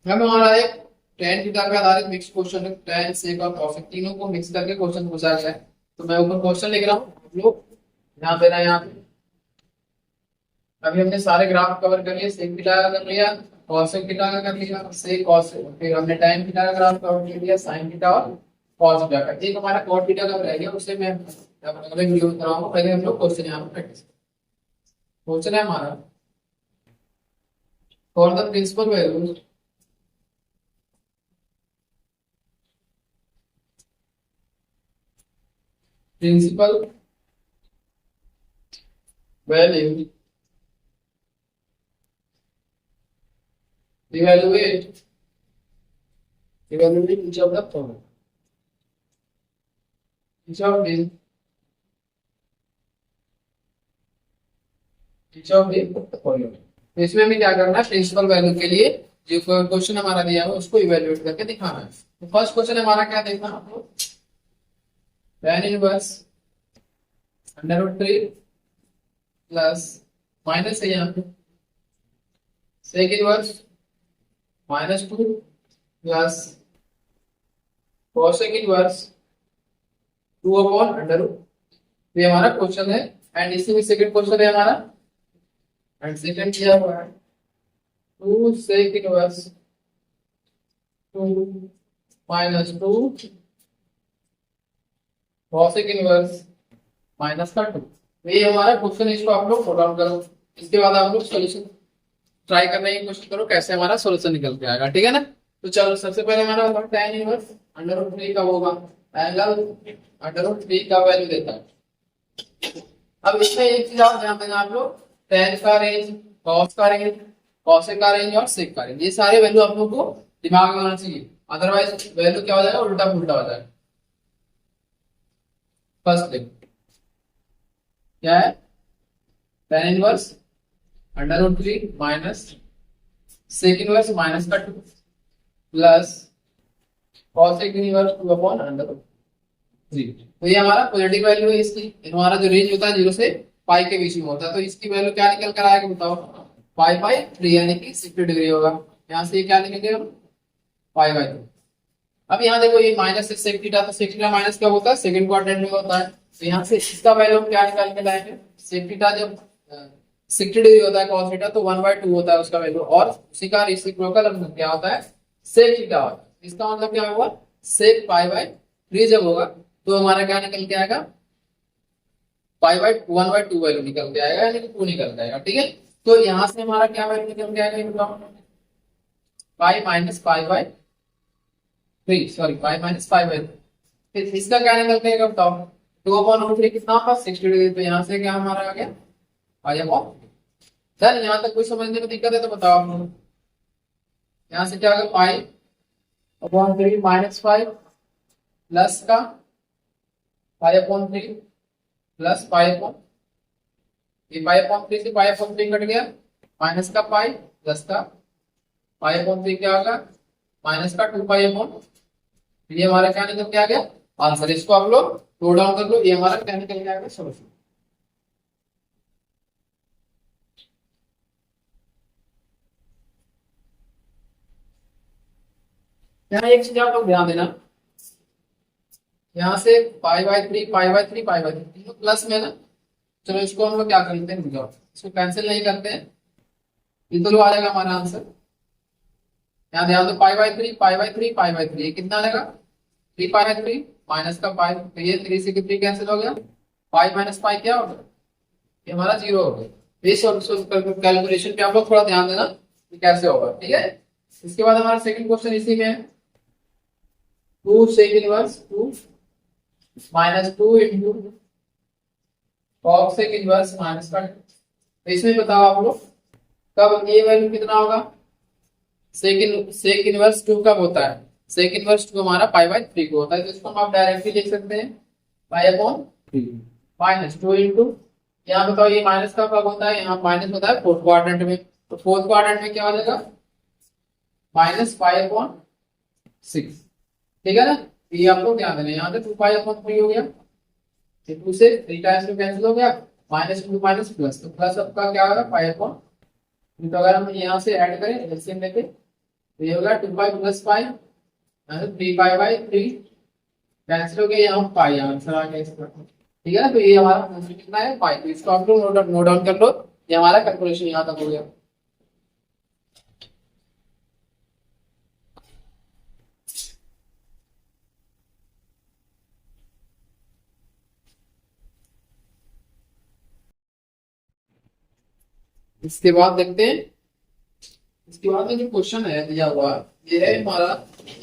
हम हमारा एक tan थीटा पे आधारित मिक्स क्वेश्चन है, tan sec और cosec तीनों को मिक्स करके क्वेश्चन पूछा गया है। तो मैं ऊपर क्वेश्चन लिख रहा हूँ, आप लोग ध्यान देना। यहाँ पे अभी हमने सारे ग्राफ कवर कर लिए, sec थीटा का कर लिया, cosec थीटा का कर लिया, sec cosec, फिर हमने tan थीटा का ग्राफ कवर कर लिया, sin थीटा और cos थीटा का। एक हमारा cot थीटा का रह गया, उसे मैं अगले वीडियो में कराऊंगा। पहले हम लोग क्वेश्चन यहाँ पे प्रैक्टिस। क्वेश्चन है हमारा, for the principal values principal value evaluate each of the following, each of the following। तो इसमें हमें क्या करना है, प्रिंसिपल वैल्यू के लिए जो क्वेश्चन हमारा दिया है उसको इवेल्युएट करके दिखाना है। तो फर्स्ट क्वेश्चन हमारा क्या देखना आप लोग, tan inverse under root three plus minus है यहाँ पे sec inverse minus two plus cosec inverse two upon under root. ये हमारा क्वेश्चन है एंड इसी में सेकंड क्वेश्चन है हमारा, एंड सेकंड दिया हुआ है 2 sec inverse 2 minus 2 cosec inverse minus का 2। ये हमारा क्वेश्चन, इसको आप लोग नोट डाउन करो। इसके बाद आप लोग सॉल्यूशन ट्राई करने की कोशिश करो कैसे हमारा सॉल्यूशन निकल के आएगा, ठीक है ना। तो चलो सबसे पहले हमारा होगा tan इनवर्स अंडर रूट 3 का होगा एंगल अंडर रूट 3 का वैल्यू देता है। अब इसमें एक चीज आप ध्यान देना, आप लोग tan का रेंज, cos का रेंज, cosec का रेंज और sec का रेंज, ये सारे वैल्यू आप लोग को दिमाग में होना चाहिए, अदरवाइज वैल्यू क्या हो जाएगा, उल्टा पुल्टा हो जाएगा। फर्स्ट देखो क्या है, tan inverse under root 3 minus sec inverse minus का 2 plus cosec inverse 2 upon under root 3। तो ये हमारा पॉजिटिव वैल्यू है इसकी। हमारा जो रेंज होता है 0 से पाई के बीच में होता है, तो इसकी वैल्यू क्या निकल कर आएगा बताओ, पाई बाई 3 यानी कि 60 डिग्री होगा। यहाँ से क्या निकलेगा, पाई बाई 3। अब यहाँ देखो ये माइनस सेक थीटा, तो सेक थीटा माइनस क्या होता है, सेकंड क्वाड्रेंट में होता है। तो यहाँ से इसका वैल्यू क्या निकाल के लाएंगे, सेक थीटा जब 60 डिग्री होता है कॉस थीटा तो 1/2 होता है उसका वैल्यू, और उसी का रेसिप्रोकल क्या होता है, सेक थीटा होता है। इसका मतलब क्या होगा, सेक पाई बाई 3 जब होगा तो हमारा क्या निकल के आएगा, पाई बाई 1/2 वैल्यू निकल के आएगा, यानी कि 2 निकल के आएगा, ठीक है। तो यहाँ से हमारा क्या वैल्यू निकल के आएगा, पाई minus pi by 3, sorry pi minus pi by 3। फिर इसका क्या निकल के आएगा बताओ, 2/√3 कितना होगा 60 डिग्री, तो यहाँ से क्या हमारा आ गया पाई अपॉन। डन, यहाँ तक कोई समझने में दिक्कत है तो बताओ आप लोग। यहाँ से क्या होगा, पाई अपॉन 3 माइनस 5 प्लस का pi upon 3 plus pi upon, ये पाई अपॉन 3 से पाई अपॉन 3 कट गया, माइनस का पाई प्लस का पाई अपॉन 3 क्या होगा, माइनस का 2 पाई अपॉन। ये हमारा क्या निकल के आ गया आंसर। इसको आप लोग नोट डाउन कर लो, ये हमारा क्या निकल के आएगा सॉल्यूशन। यहाँ एक चीज आप लोग ध्यान देना, यहाँ से pi by 3 pi by 3 pi by 3 plus में ना, चलो इसको हम लोग क्या करते हैं, इसको कैंसिल नहीं करते हैं, ये तो आ जाएगा हमारा आंसर। यहाँ ध्यान दो, pi by 3 pi by 3 pi by 3 कितना आएगा, 3 पाई बाई 3 माइनस का पाई, तो ये 3 से 3 कैंसिल हो गया, पाई माइनस पाई क्या होगा, ये हमारा 0 हो गया। ये कैलकुलेशन पे आप लोग थोड़ा ध्यान देना कि कैसे होगा, ठीक है। इसके बाद हमारा सेकंड क्वेश्चन इसी में है, 2 sec inverse 2 minus 2 into cosec inverse minus का। तो इसमें बताओ आप लोग कब ये वैल्यू कितना होगा, सेक इनवर्स 2 कब होता है, सेक इनवर्स 2 हमारा पाई बाई 3 को होता है, तो इसको हम आप डायरेक्टली लिख सकते हैं पाई अपॉन 3 माइनस 2 इंटू, यहाँ बताओ ये माइनस का कब होता है, यहाँ माइनस होता है फोर्थ क्वाड्रेंट में, तो फोर्थ क्वाड्रेंट में क्या हो जाएगा, माइनस पाई अपॉन 6, ठीक है ना। ये आपको ध्यान देना, यहाँ से 2 पाई अपॉन 3 हो गया, 2 से 3 टाइम्स में कैंसिल हो गया, माइनस 2 माइनस प्लस, तो प्लस आपका क्या होगा पाई अपॉन। तो अगर हम यहाँ से ऐड करें एलसीएम लेके तो ये होगा 2 pi plus pi, 3 pi by 3 cancel हो गया, यहाँ पाई आंसर आ गया इसका, ठीक है ना। तो ये हमारा आंसर कितना है पाई, तो इसको आप लोग नोट डाउन कर लो, ये हमारा कैलकुलेशन यहाँ तक हो गया। इसके बाद देखते हैं, इसके बाद में जो क्वेश्चन है दिया हुआ ये है हमारा,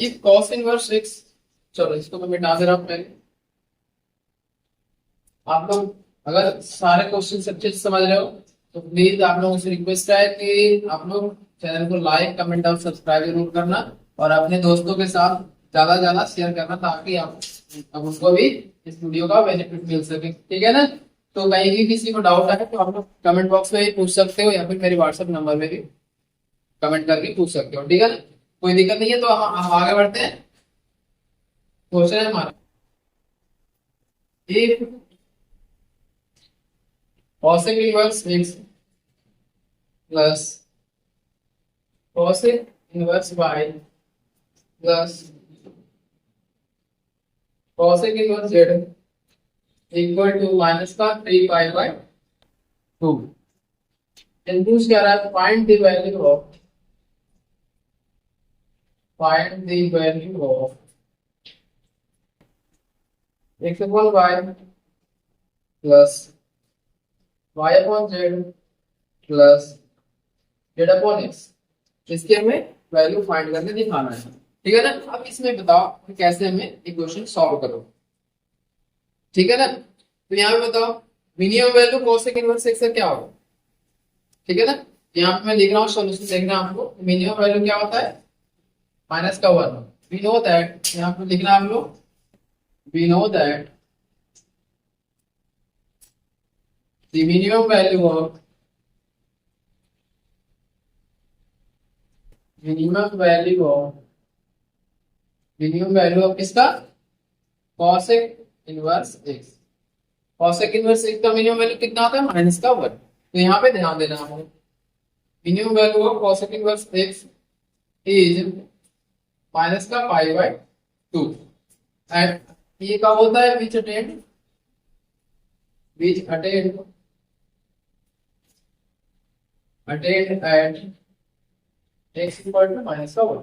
ये cos इनवर्स x, चलो इसको मैं मिटा दे रहा हूं पहले। आप लोग अगर सारे क्वेश्चन अच्छे से समझ रहे हो तो प्लीज आप लोगों से रिक्वेस्ट है कि आप लोग चैनल को लाइक कमेंट और सब्सक्राइब जरूर करना, और अपने दोस्तों के साथ ज्यादा ज्यादा शेयर करना, ताकि आप अब उनको भी इस वीडियो का बेनिफिट मिल सके, ठीक है ना। तो कहीं भी किसी को डाउट है तो आप लोग कमेंट बॉक्स में भी पूछ सकते हो, या फिर मेरे व्हाट्सएप नंबर में भी कमेंट करके पूछ सकते हो, ठीक है ना। कोई दिक्कत नहीं है, तो हम आगे बढ़ते हैं। क्वेश्चन है हमारा, if cosec inverse x plus cosec inverse y plus cosec inverse z equal to minus का 3 पाई बाय 2। पूछ क्या रहा है, find the value of, find the value of x upon y plus y upon z plus z upon x। इसके हमें value find करके दिखाना है, ठीक है ना। अब इसमें बताओ कि कैसे हमें इक्वेशन सॉल्व करो, ठीक है ना। तो यहाँ पे बताओ minimum value cosec inverse x का क्या होगा, ठीक है ना। यहाँ पे मैं लिख रहा हूँ सॉल्यूशन, देख रहा हूँ आपको। मिनिमम वैल्यू क्या होता है, -1। वी नो दैट, यहाँ पे लिखना हम लोग, we know that the minimum value of, minimum value of, minimum value of किसका, cosec inverse x। Cosec inverse x का मिनिमम वैल्यू कितना होता है, -1। तो यहाँ पे ध्यान देना है, minimum value of cosec inverse x is minus का पाई/2 एंड ये कब होता है, which attend, which attend at x equal to -1।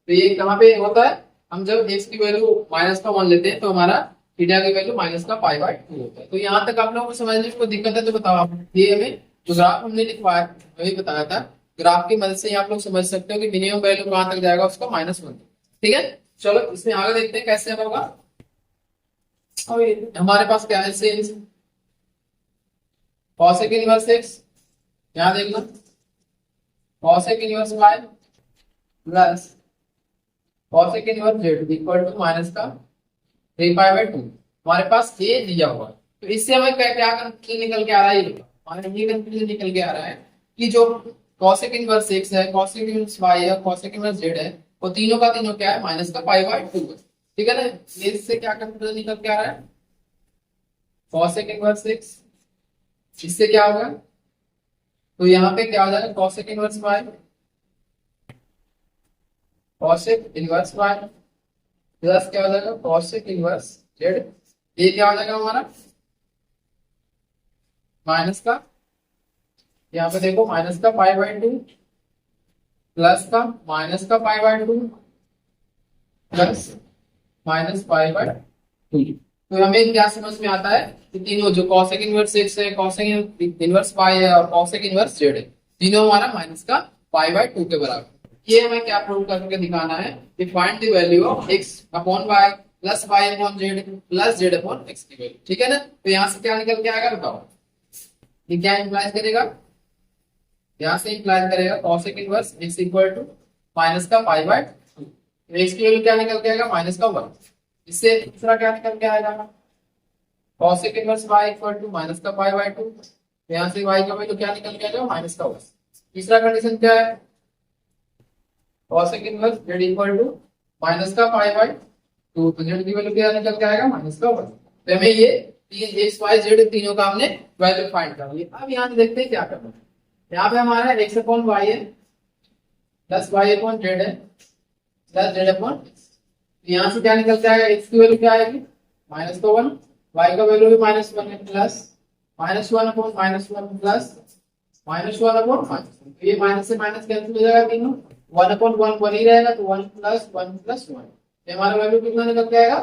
तो ये कहाँ पे होता है, हम जब x की वैल्यू -1 लेते हैं तो हमारा थीटा की वैल्यू -पाई/2 होता है। तो यहाँ तक आप लोगों को समझने में कोई दिक्कत है तो बताओ आप। ये हमें जो ग्राफ हमने लिखवाया वही बताया था, ग्राफ की मदद से आप लोग समझ सकते हो कि मिनिमम वैल्यू कहाँ तक जाएगा उसका, -1। ठीक है, चलो इसमें आगे देखते हैं कैसे होगा। अब हमारे पास क्या है, सेल्स कॉसेक इनवर्स x, यहाँ देखना cosec inverse y plus cosec inverse z equal to minus का 3 पाई/2। हमारे पास ये दिया हुआ है, तो इससे हमें क्या कंक्लूजन निकल के आ रहा है, ये हमारे ये कंक्लूजन निकल के आ रहा है कि जो कॉसेक इनवर्स x है, कॉसेक इनवर्स y है, कॉसेक इनवर्स z है, वो तीनों का तीनों क्या है, -का पाई/2 है, ठीक है ना। इससे क्या कंक्लूजन निकल के आ रहा है, कॉसेक इनवर्स x, इससे क्या होगा, तो यहाँ पे क्या हो जाएगा, cosec inverse y, cosec inverse y plus क्या हो जाएगा, कॉसेक इनवर्स z। ये क्या हो जाएगा हमारा, माइनस का, यहाँ पे देखो -का पाई/2 प्लस का -का पाई/2 प्लस -पाई/2। तो हमें क्या समझ में आता है कि तीनों जो कॉसेक इनवर्स x है, कॉसेक इनवर्स y है और कॉसेक इनवर्स z है, तीनों हमारा -का पाई/2 के बराबर। ये हमें क्या प्रूव करके दिखाना है कि find the value of x upon y plus y upon z plus z upon x की वैल्यू, ठीक है ना। तो यहाँ से क्या निकल के आएगा बताओ, ये क्या इंप्लाइज करेगा, यहाँ से इंप्लाइज करेगा cosec inverse x equal to -का पाई/2। x की वैल्यू क्या निकल के आएगा, -का1। इससे दूसरा क्या निकल के आएगा, cosec inverse y equal to -का पाई/2। यहाँ से y का वैल्यू क्या निकल के आएगा, -का1। तीसरा कंडीशन क्या है, cosec inverse z equal to -का पाई/2। तो z की वैल्यू क्या निकल के आएगा, -का1। तो हमें ये तीन x y z तीनों का हमने वैल्यू फाइंड कर लिया। अब यहाँ से देखते हैं क्या करना है। यहाँ पे हमारा x अपॉन y है प्लस y अपॉन z है प्लस z अपॉन x। यहाँ से क्या निकल के आएगा, x की वैल्यू क्या आएगी, -का1, y का वैल्यू भी -1 है प्लस -1 अपॉन -1 प्लस -1 अपॉन -1। ये माइनस से माइनस कैंसिल हो जाएगा, तीनों 1 अपॉन 1 1 ही रहेगा, तो 1 प्लस 1 प्लस 1। ये हमारा वैल्यू कितना निकल के आएगा,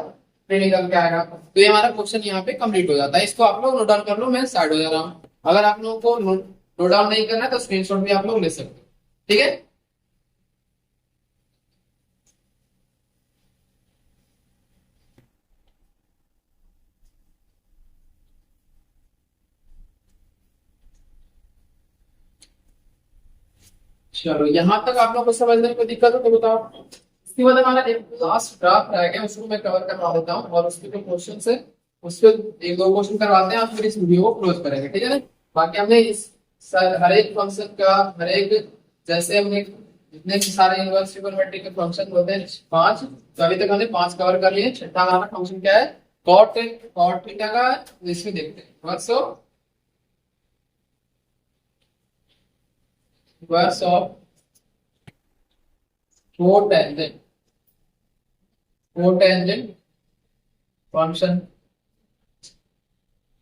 3 निकल के आएगा। तो ये हमारा क्वेश्चन यहाँ पे कंप्लीट हो जाता है। इसको आप लोग नोट डाउन कर लो, मैं साइड हो जा रहा हूँ। अगर आप लोगों को नोट डाउन नहीं करना है तो स्क्रीनशॉट भी आप लोग ले सकते हो, ठीक है। चलो यहाँ तक आप लोग को समझने में कोई दिक्कत हो तो बताओ। इसके बाद हमारा एक लास्ट ड्राफ्ट रह गया, उसको मैं कवर करवा देता हूँ और उसके जो क्वेश्चन है उस पर 1-2 क्वेश्चन करवाते हैं, आप फिर इस वीडियो को क्लोज करेंगे, ठीक है ना। बाकी हमने इस हर एक फंक्शन का, हर एक, जैसे हमने जितने भी सारे इनवर्स ट्रिग्नोमेट्री के फंक्शन होते हैं 5, तो अभी तक हमने 5 कवर कर लिए। छठा हमारा फंक्शन क्या है, कॉट थीटा का, इसमें देखते हैं इनवर्स ऑफ कोटेंजेंट फंक्शन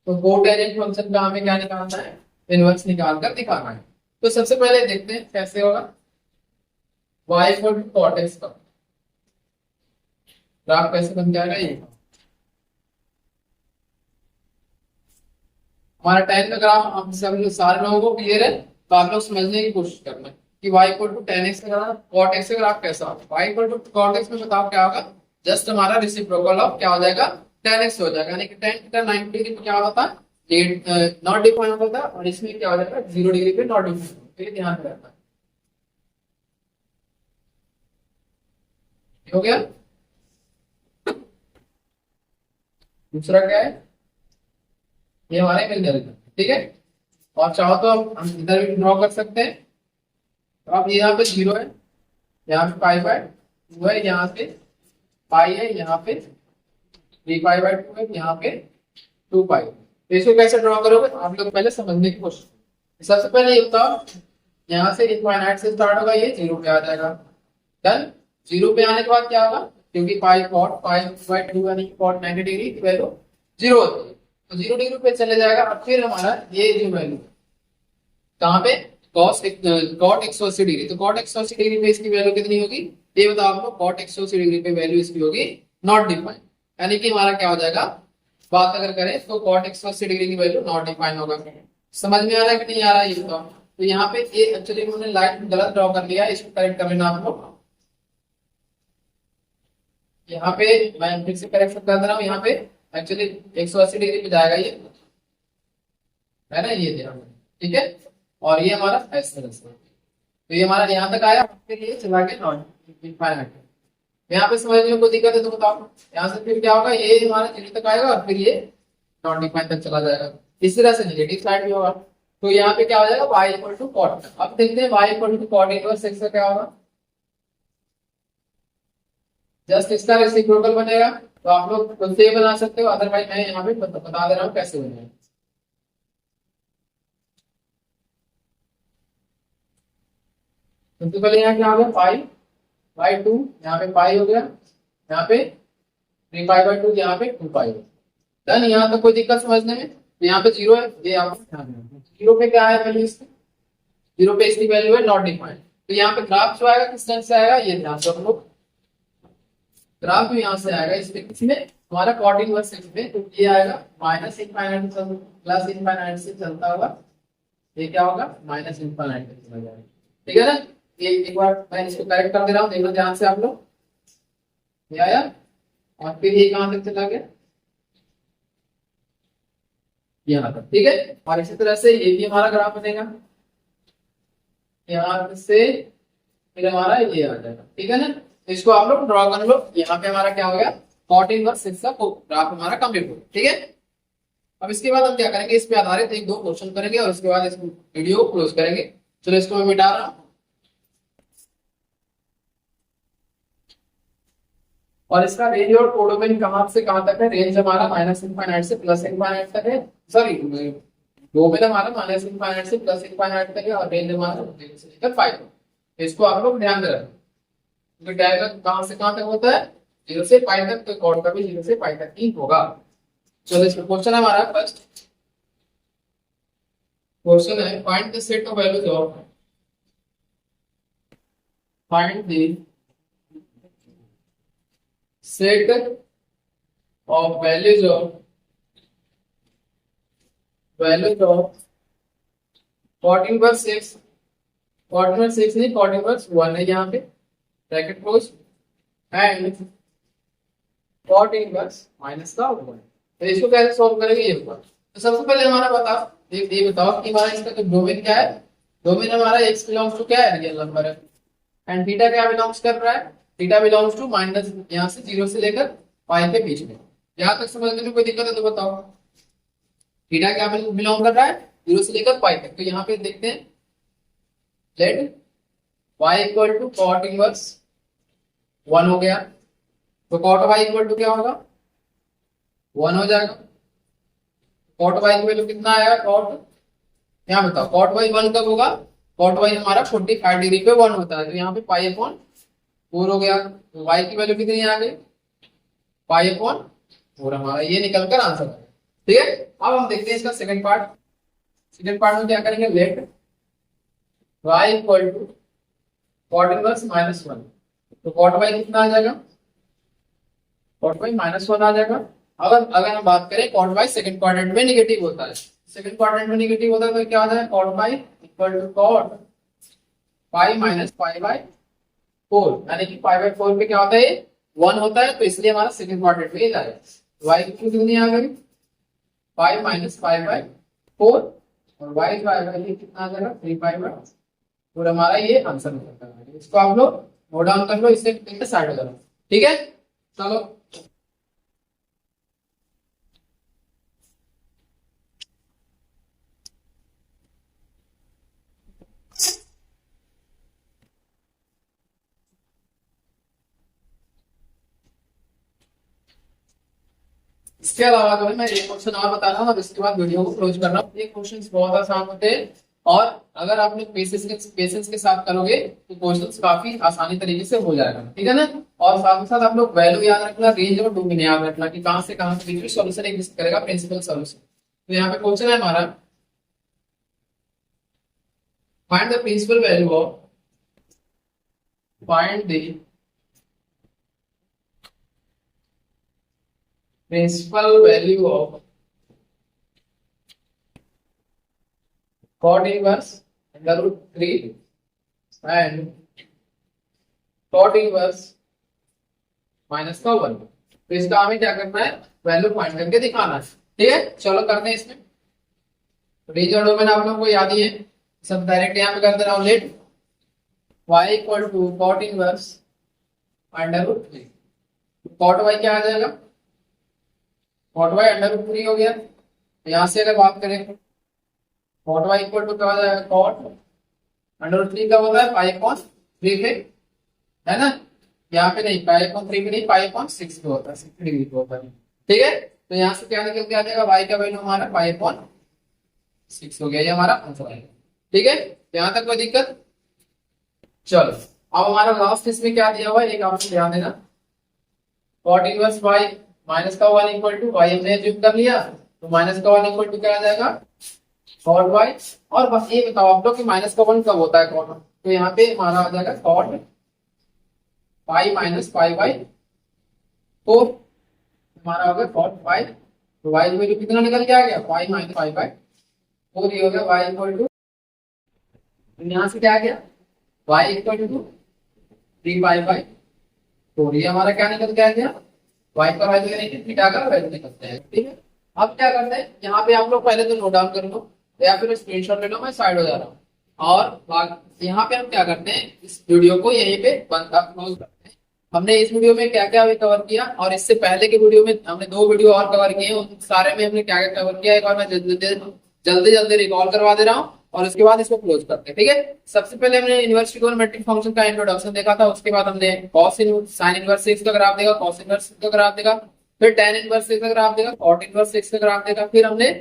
तो कोटेनेट फंक्शन का हमें क्या निकालना है, इनवर्स निकाल कर दिखाना है। तो सबसे पहले देखते हैं कैसे होगा। y equal to cot x का ग्राफ कैसे बन जाएगा, ये हमारा tan का ग्राफ हम सब सारे लोगों को क्लियर है, तो आप लोग समझने की कोशिश करना कि y equal to tan x का ग्राफ cot x का ग्राफ कैसा होगा। y equal to cot x में बताओ क्या होगा, जस्ट हमारा रेसिप्रोकल ऑफ क्या हो जाएगा, tan x हो जाएगा, यानी कि tan थीटा 90 डिग्री पे क्या होता है, नॉट डिफाइन होता था, और इसमें क्या हो जाएगा 0 डिग्री पे नॉट डिफाइन होता है। ध्यान रखना, हो गया। दूसरा क्या है, ये हमारे मिल जाएगा, ठीक है। और चाहो तो हम इधर भी ड्रॉ कर सकते हैं। तो अब यहाँ पे 0 है, यहाँ पे पाई बाय 2 है, यहाँ पे पाई है, यहाँ पे 3 पाई बाय 2 है, यहाँ पे 2 पाई। तो इसको कैसे ड्रॉ करोगे, तो आप लोग पहले समझने की कोशिश करो। सबसे पहले ये बताओ, यहाँ से इनफाइनाइट से स्टार्ट होगा, ये 0 पे आ जाएगा। डन। 0 पे आने के बाद क्या होगा, क्योंकि पाई कॉट पाई बाय 2 यानी कॉट 90 डिग्री की वैल्यू 0 होती है, तो 0 डिग्री पे चले जाएगा। और फिर हमारा ये जो वैल्यू कहाँ पे, cos कॉट 180 डिग्री, तो कॉट 180 डिग्री पे इसकी वैल्यू कितनी होगी, ये बताओ आपको। कॉट 180 डिग्री पे वैल्यू इसकी होगी नॉट डिफाइंड, यानी कि हमारा क्या हो जाएगा, बात अगर करें तो कॉट 180 डिग्री की वैल्यू नॉट डिफाइन होगा। समझ में आ रहा है कि नहीं आ रहा है, ये तो यहाँ पे ये एक्चुअली उन्होंने लाइन गलत ड्रॉ कर लिया, इसको करेक्ट कर लेना आपको। यहाँ पे मैं फिर से करेक्शन कर दे रहा हूँ, यहाँ पे एक्चुअली 180 डिग्री पे जाएगा ये, है ना, ये ध्यान, ठीक है। और ये हमारा इस तरह से, तो ये हमारा यहाँ तक आया, फिर ये चला गया नॉट इनफाइनाइट। यहाँ पे समझने में कोई दिक्कत है तो बताओ। यहाँ से फिर क्या होगा, ये हमारा 0 तक आएगा और फिर ये नॉट डिफाइन तक चला जाएगा। इस तरह से नेगेटिव साइड भी होगा, तो यहाँ पे क्या हो जाएगा, y इक्वल टू कॉट। अब देखते हैं y equal to cot inverse x का क्या होगा। जस्ट इसका रेसिप्रोकल बनेगा, तो आप लोग खुद से बना सकते हो, अदरवाइज मैं यहाँ पे बता दे रहा हूँ कैसे बनेगा। सबसे पहले यहाँ क्या हो गया, पाई बाई 2, यहाँ पे पाई हो गया, यहाँ पे 3 पाई बाई 2, यहाँ पे 2 पाई। डन। यहाँ तक कोई दिक्कत समझने में, तो यहाँ पे 0 है, ये आप ध्यान रखना। 0 पे क्या है वैल्यू इसकी, 0 पे इसकी वैल्यू है नॉट डिफाइंड। तो यहाँ पे ग्राफ जो आएगा किस तरह से आएगा, ये ध्यान रख लो। ग्राफ जो यहाँ से आएगा इसमें हमारा कॉट इनवर्स x में, तो ये आएगा माइनस इनफाइनाइट प्लस इनफाइनाइट से चलता होगा, ये क्या होगा माइनस इनफाइनाइट तक चला जाएगा, ठीक है ना। ये एक बार मैं इसको करेक्ट कर दे रहा हूँ, देखो ध्यान से आप लोग, ये आया। और फिर ये कहां तक चला गया, यहाँ तक, ठीक है। और इसी तरह से ये भी हमारा ग्राफ बनेगा, यहाँ से फिर हमारा ये आ जाएगा, ठीक है ना। तो इसको आप लोग ड्रॉ कर लो। यहाँ पे हमारा क्या हो गया, कॉट इनवर्स x का ग्राफ हमारा कंप्लीट हो गया, ठीक है। अब इसके बाद हम क्या करेंगे, इस पे आधारित 1-2 क्वेश्चन करेंगे और उसके बाद इस वीडियो को क्लोज करेंगे। चलो इसको मैं मिटा रहा हूँ। और इसका रेंज और कोडोमेन कहां से कहां तक है, रेंज हमारा माइनस इनफाइनाइट से प्लस इनफाइनाइट तक है, सॉरी डोमेन हमारा माइनस इनफाइनाइट से प्लस इनफाइनाइट तक है, और रेंज हमारा 0 से लेकर 5 तक। इसको आप लोग ध्यान में रखें, तो डायग्राम कहां से कहां तक होता है, 0 से पाई तक, तो कॉर्ड का भी 0 से पाई तक ही होगा। चलो इसमें क्वेश्चन हमारा फर्स्ट क्वेश्चन है, find the set of values of, find the set of values of cot inverse x, cot inverse x नहीं, कॉट इनवर्स 1 है यहाँ पे, bracket close, and cot inverse minus का 1। तो इसको कैसे सॉल्व करेंगे ये ऊपर। तो सबसे पहले हमारा बताओ, ये बताओ कि हमारा इसका जो डोमेन क्या है, डोमेन हमारा x बिलोंग्स टू क्या है, रियल नंबर है, एंड थीटा क्या बिलोंग्स कर रहा है, थीटा बिलोंग्स टू माइनस यहाँ से 0 से लेकर पाई के बीच में। यहाँ तक समझने में कोई दिक्कत है तो बताओ, थीटा क्या बिलोंग कर रहा है, 0 से लेकर पाई तक। तो यहाँ पे देखते हैं, let y equal to cot inverse 1 हो गया, तो कॉट y इक्वल टू क्या होगा 1 हो जाएगा। कॉट y की वैल्यू कितना आएगा, कॉट, यहाँ बताओ कॉट y 1 कब होगा, कॉट y हमारा 45 डिग्री पे 1 होता है, तो यहाँ पे पाई अपॉन 4 हो गया। तो y की वैल्यू कितनी आ गई, पाई अपॉन 4 हमारा ये निकल कर आंसर है, ठीक है, अब हम देखते हैं इसका सेकंड पार्ट। सेकंड पार्ट में क्या करेंगे, let y equal to cot inverse -1। तो कॉट y कितना आ जाएगा, कॉट y -1 आ जाएगा। अगर हम बात करें कॉट y सेकंड क्वाड्रेंट में नेगेटिव होता है, सेकंड क्वाड्रेंट में नेगेटिव होता है तो क्या आ जाएगा, cot y equal to cot pi minus pi by 4, यानी कि पाई बाय 4 पे क्या होता है, 1 होता है, तो इसलिए हमारा सेकंड क्वाड्रेंट में जाएगा। y की कितनी आ गई, पाई माइनस पाई बाय 4, और y बाय कितना आ जाएगा, 3 पाई बाय 4। हमारा ये आंसर हो सकता है। इसको आप लोग नोट डाउन कर लो, इससे साइड करो, ठीक है। चलो इसके अलावा जो है मैं एक क्वेश्चन और बता रहा हूँ और इसके बाद वीडियो को क्लोज कर रहा हूँ। ये क्वेश्चंस बहुत आसान होते हैं और अगर आप लोग पेशेंस के साथ करोगे तो क्वेश्चंस काफी आसानी तरीके से हो जाएगा, ठीक है ना। और साथ ही साथ आप लोग वैल्यू याद रखना, रेंज और डोमेन याद रखना कि कहां से कहां से सॉल्यूशन एग्जिस्ट करेगा, प्रिंसिपल सॉल्यूशन। तो यहाँ पे क्वेश्चन है हमारा, find the principal value of, find द principal value of cot inverse under root 3 and cot inverse minus का 1। तो इसका हमें क्या करना है, वैल्यू फाइंड करके दिखाना है, ठीक है। चलो करते हैं इसमें। रेंज और डोमेन आप लोगों को याद ही है, सब डायरेक्ट यहाँ पे कर दे रहा हूँ। Let y equal to cot inverse under root 3। Cot y क्या आ जाएगा, कॉट y अंडर रूट 3 हो गया। यहां से अगर बात करें कॉट y इक्वल टू क्या हो जाएगा, कॉट अंडर रूट 3 का होता है पाई अपॉन 3 है ना। यहाँ पे नहीं, पाई अपॉन 3 पे नहीं, पाई अपॉन 6 पे होता है, 6 डिग्री पे होता है, ठीक है। तो यहाँ से क्या निकल के आ जाएगा, y का वैल्यू हमारा पाई अपॉन 6 हो गया, ये हमारा आंसर है, ठीक है। यहाँ तक कोई दिक्कत। चलो अब हमारा लास्ट इसमें क्या दिया हुआ है, एक आपको ध्यान देना, कॉट इनवर्स y माइनस का 1 इक्वल टू y हमने एज्यूम कर लिया, तो माइनस का 1 इक्वल टू क्या आ जाएगा, कॉट y। और बस ये बताओ आप लोग कि माइनस का 1 कब होता है कॉट, तो यहाँ पे हमारा आ जाएगा cot pi minus pi by 4, हमारा हो गया कॉट पाई। तो y की वैल्यू कितना निकल के आ गया, पाई माइनस पाई बाय 4, ये हो गया y इक्वल टू, यहाँ से क्या आ गया, y equal to 3 pi by 4, ये हमारा क्या निकल के आ गया, y का वैल्यू नहीं थीटा का वैल्यू निकलता है, ठीक है। अब क्या करते हैं, यहाँ पे आप लोग पहले तो नोट डाउन कर लो या फिर स्क्रीनशॉट ले लो, मैं साइड हो जा रहा हूँ। और यहाँ पे हम क्या करते हैं, इस वीडियो को यहीं पे बंद क्लोज करते हैं। हमने इस वीडियो में क्या क्या कवर किया और इससे पहले के वीडियो में हमने 2 वीडियो और कवर किए, उन सारे में हमने क्या क्या कवर किया, एक बार मैं जल्दी रिकॉल करवा दे रहा हूँ और उसके बाद इसको क्लोज करते हैं, ठीक है। सबसे पहले हमने इनवर्स ट्रिगोनोमेट्रिक फंक्शन का इंट्रोडक्शन देखा था, उसके बाद हमने cos inverse sine inverse x का ग्राफ देखा, कॉस इनवर्स का ग्राफ देखा, फिर tan इनवर्स x का ग्राफ देखा, कॉट इनवर्स x का ग्राफ देखा, फिर हमने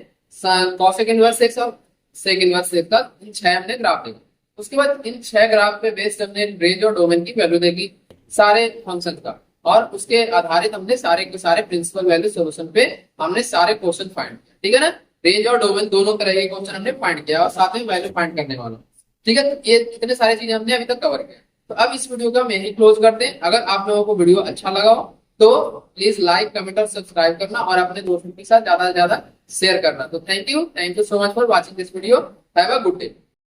कॉसेक इनवर्स x और सेक इनवर्स x का, इन 6 हमने ग्राफ देखा। उसके बाद इन 6 ग्राफ पे बेस्ड हमने रेंज और डोमेन की वैल्यू देखी सारे फंक्शन का, और उसके आधारित हमने सारे के सारे प्रिंसिपल वैल्यू सॉल्यूशन पे हमने सारे क्वेश्चन फाइंड किया, ठीक है ना। रेंज और डोमेन दोनों तरह के क्वेश्चन हमने फाइंड किया और साथ में वैल्यू फाइंड करने वाला, ठीक है। तो ये इतने सारी चीजें हमने अभी तक कवर किया। तो अब इस वीडियो को हम यही क्लोज करते हैं। अगर आप लोगों को वीडियो अच्छा लगा हो तो प्लीज लाइक, कमेंट और सब्सक्राइब करना और अपने दोस्तों के साथ ज्यादा से ज्यादा शेयर करना। तो thank you so much for watching this video. Have a good day.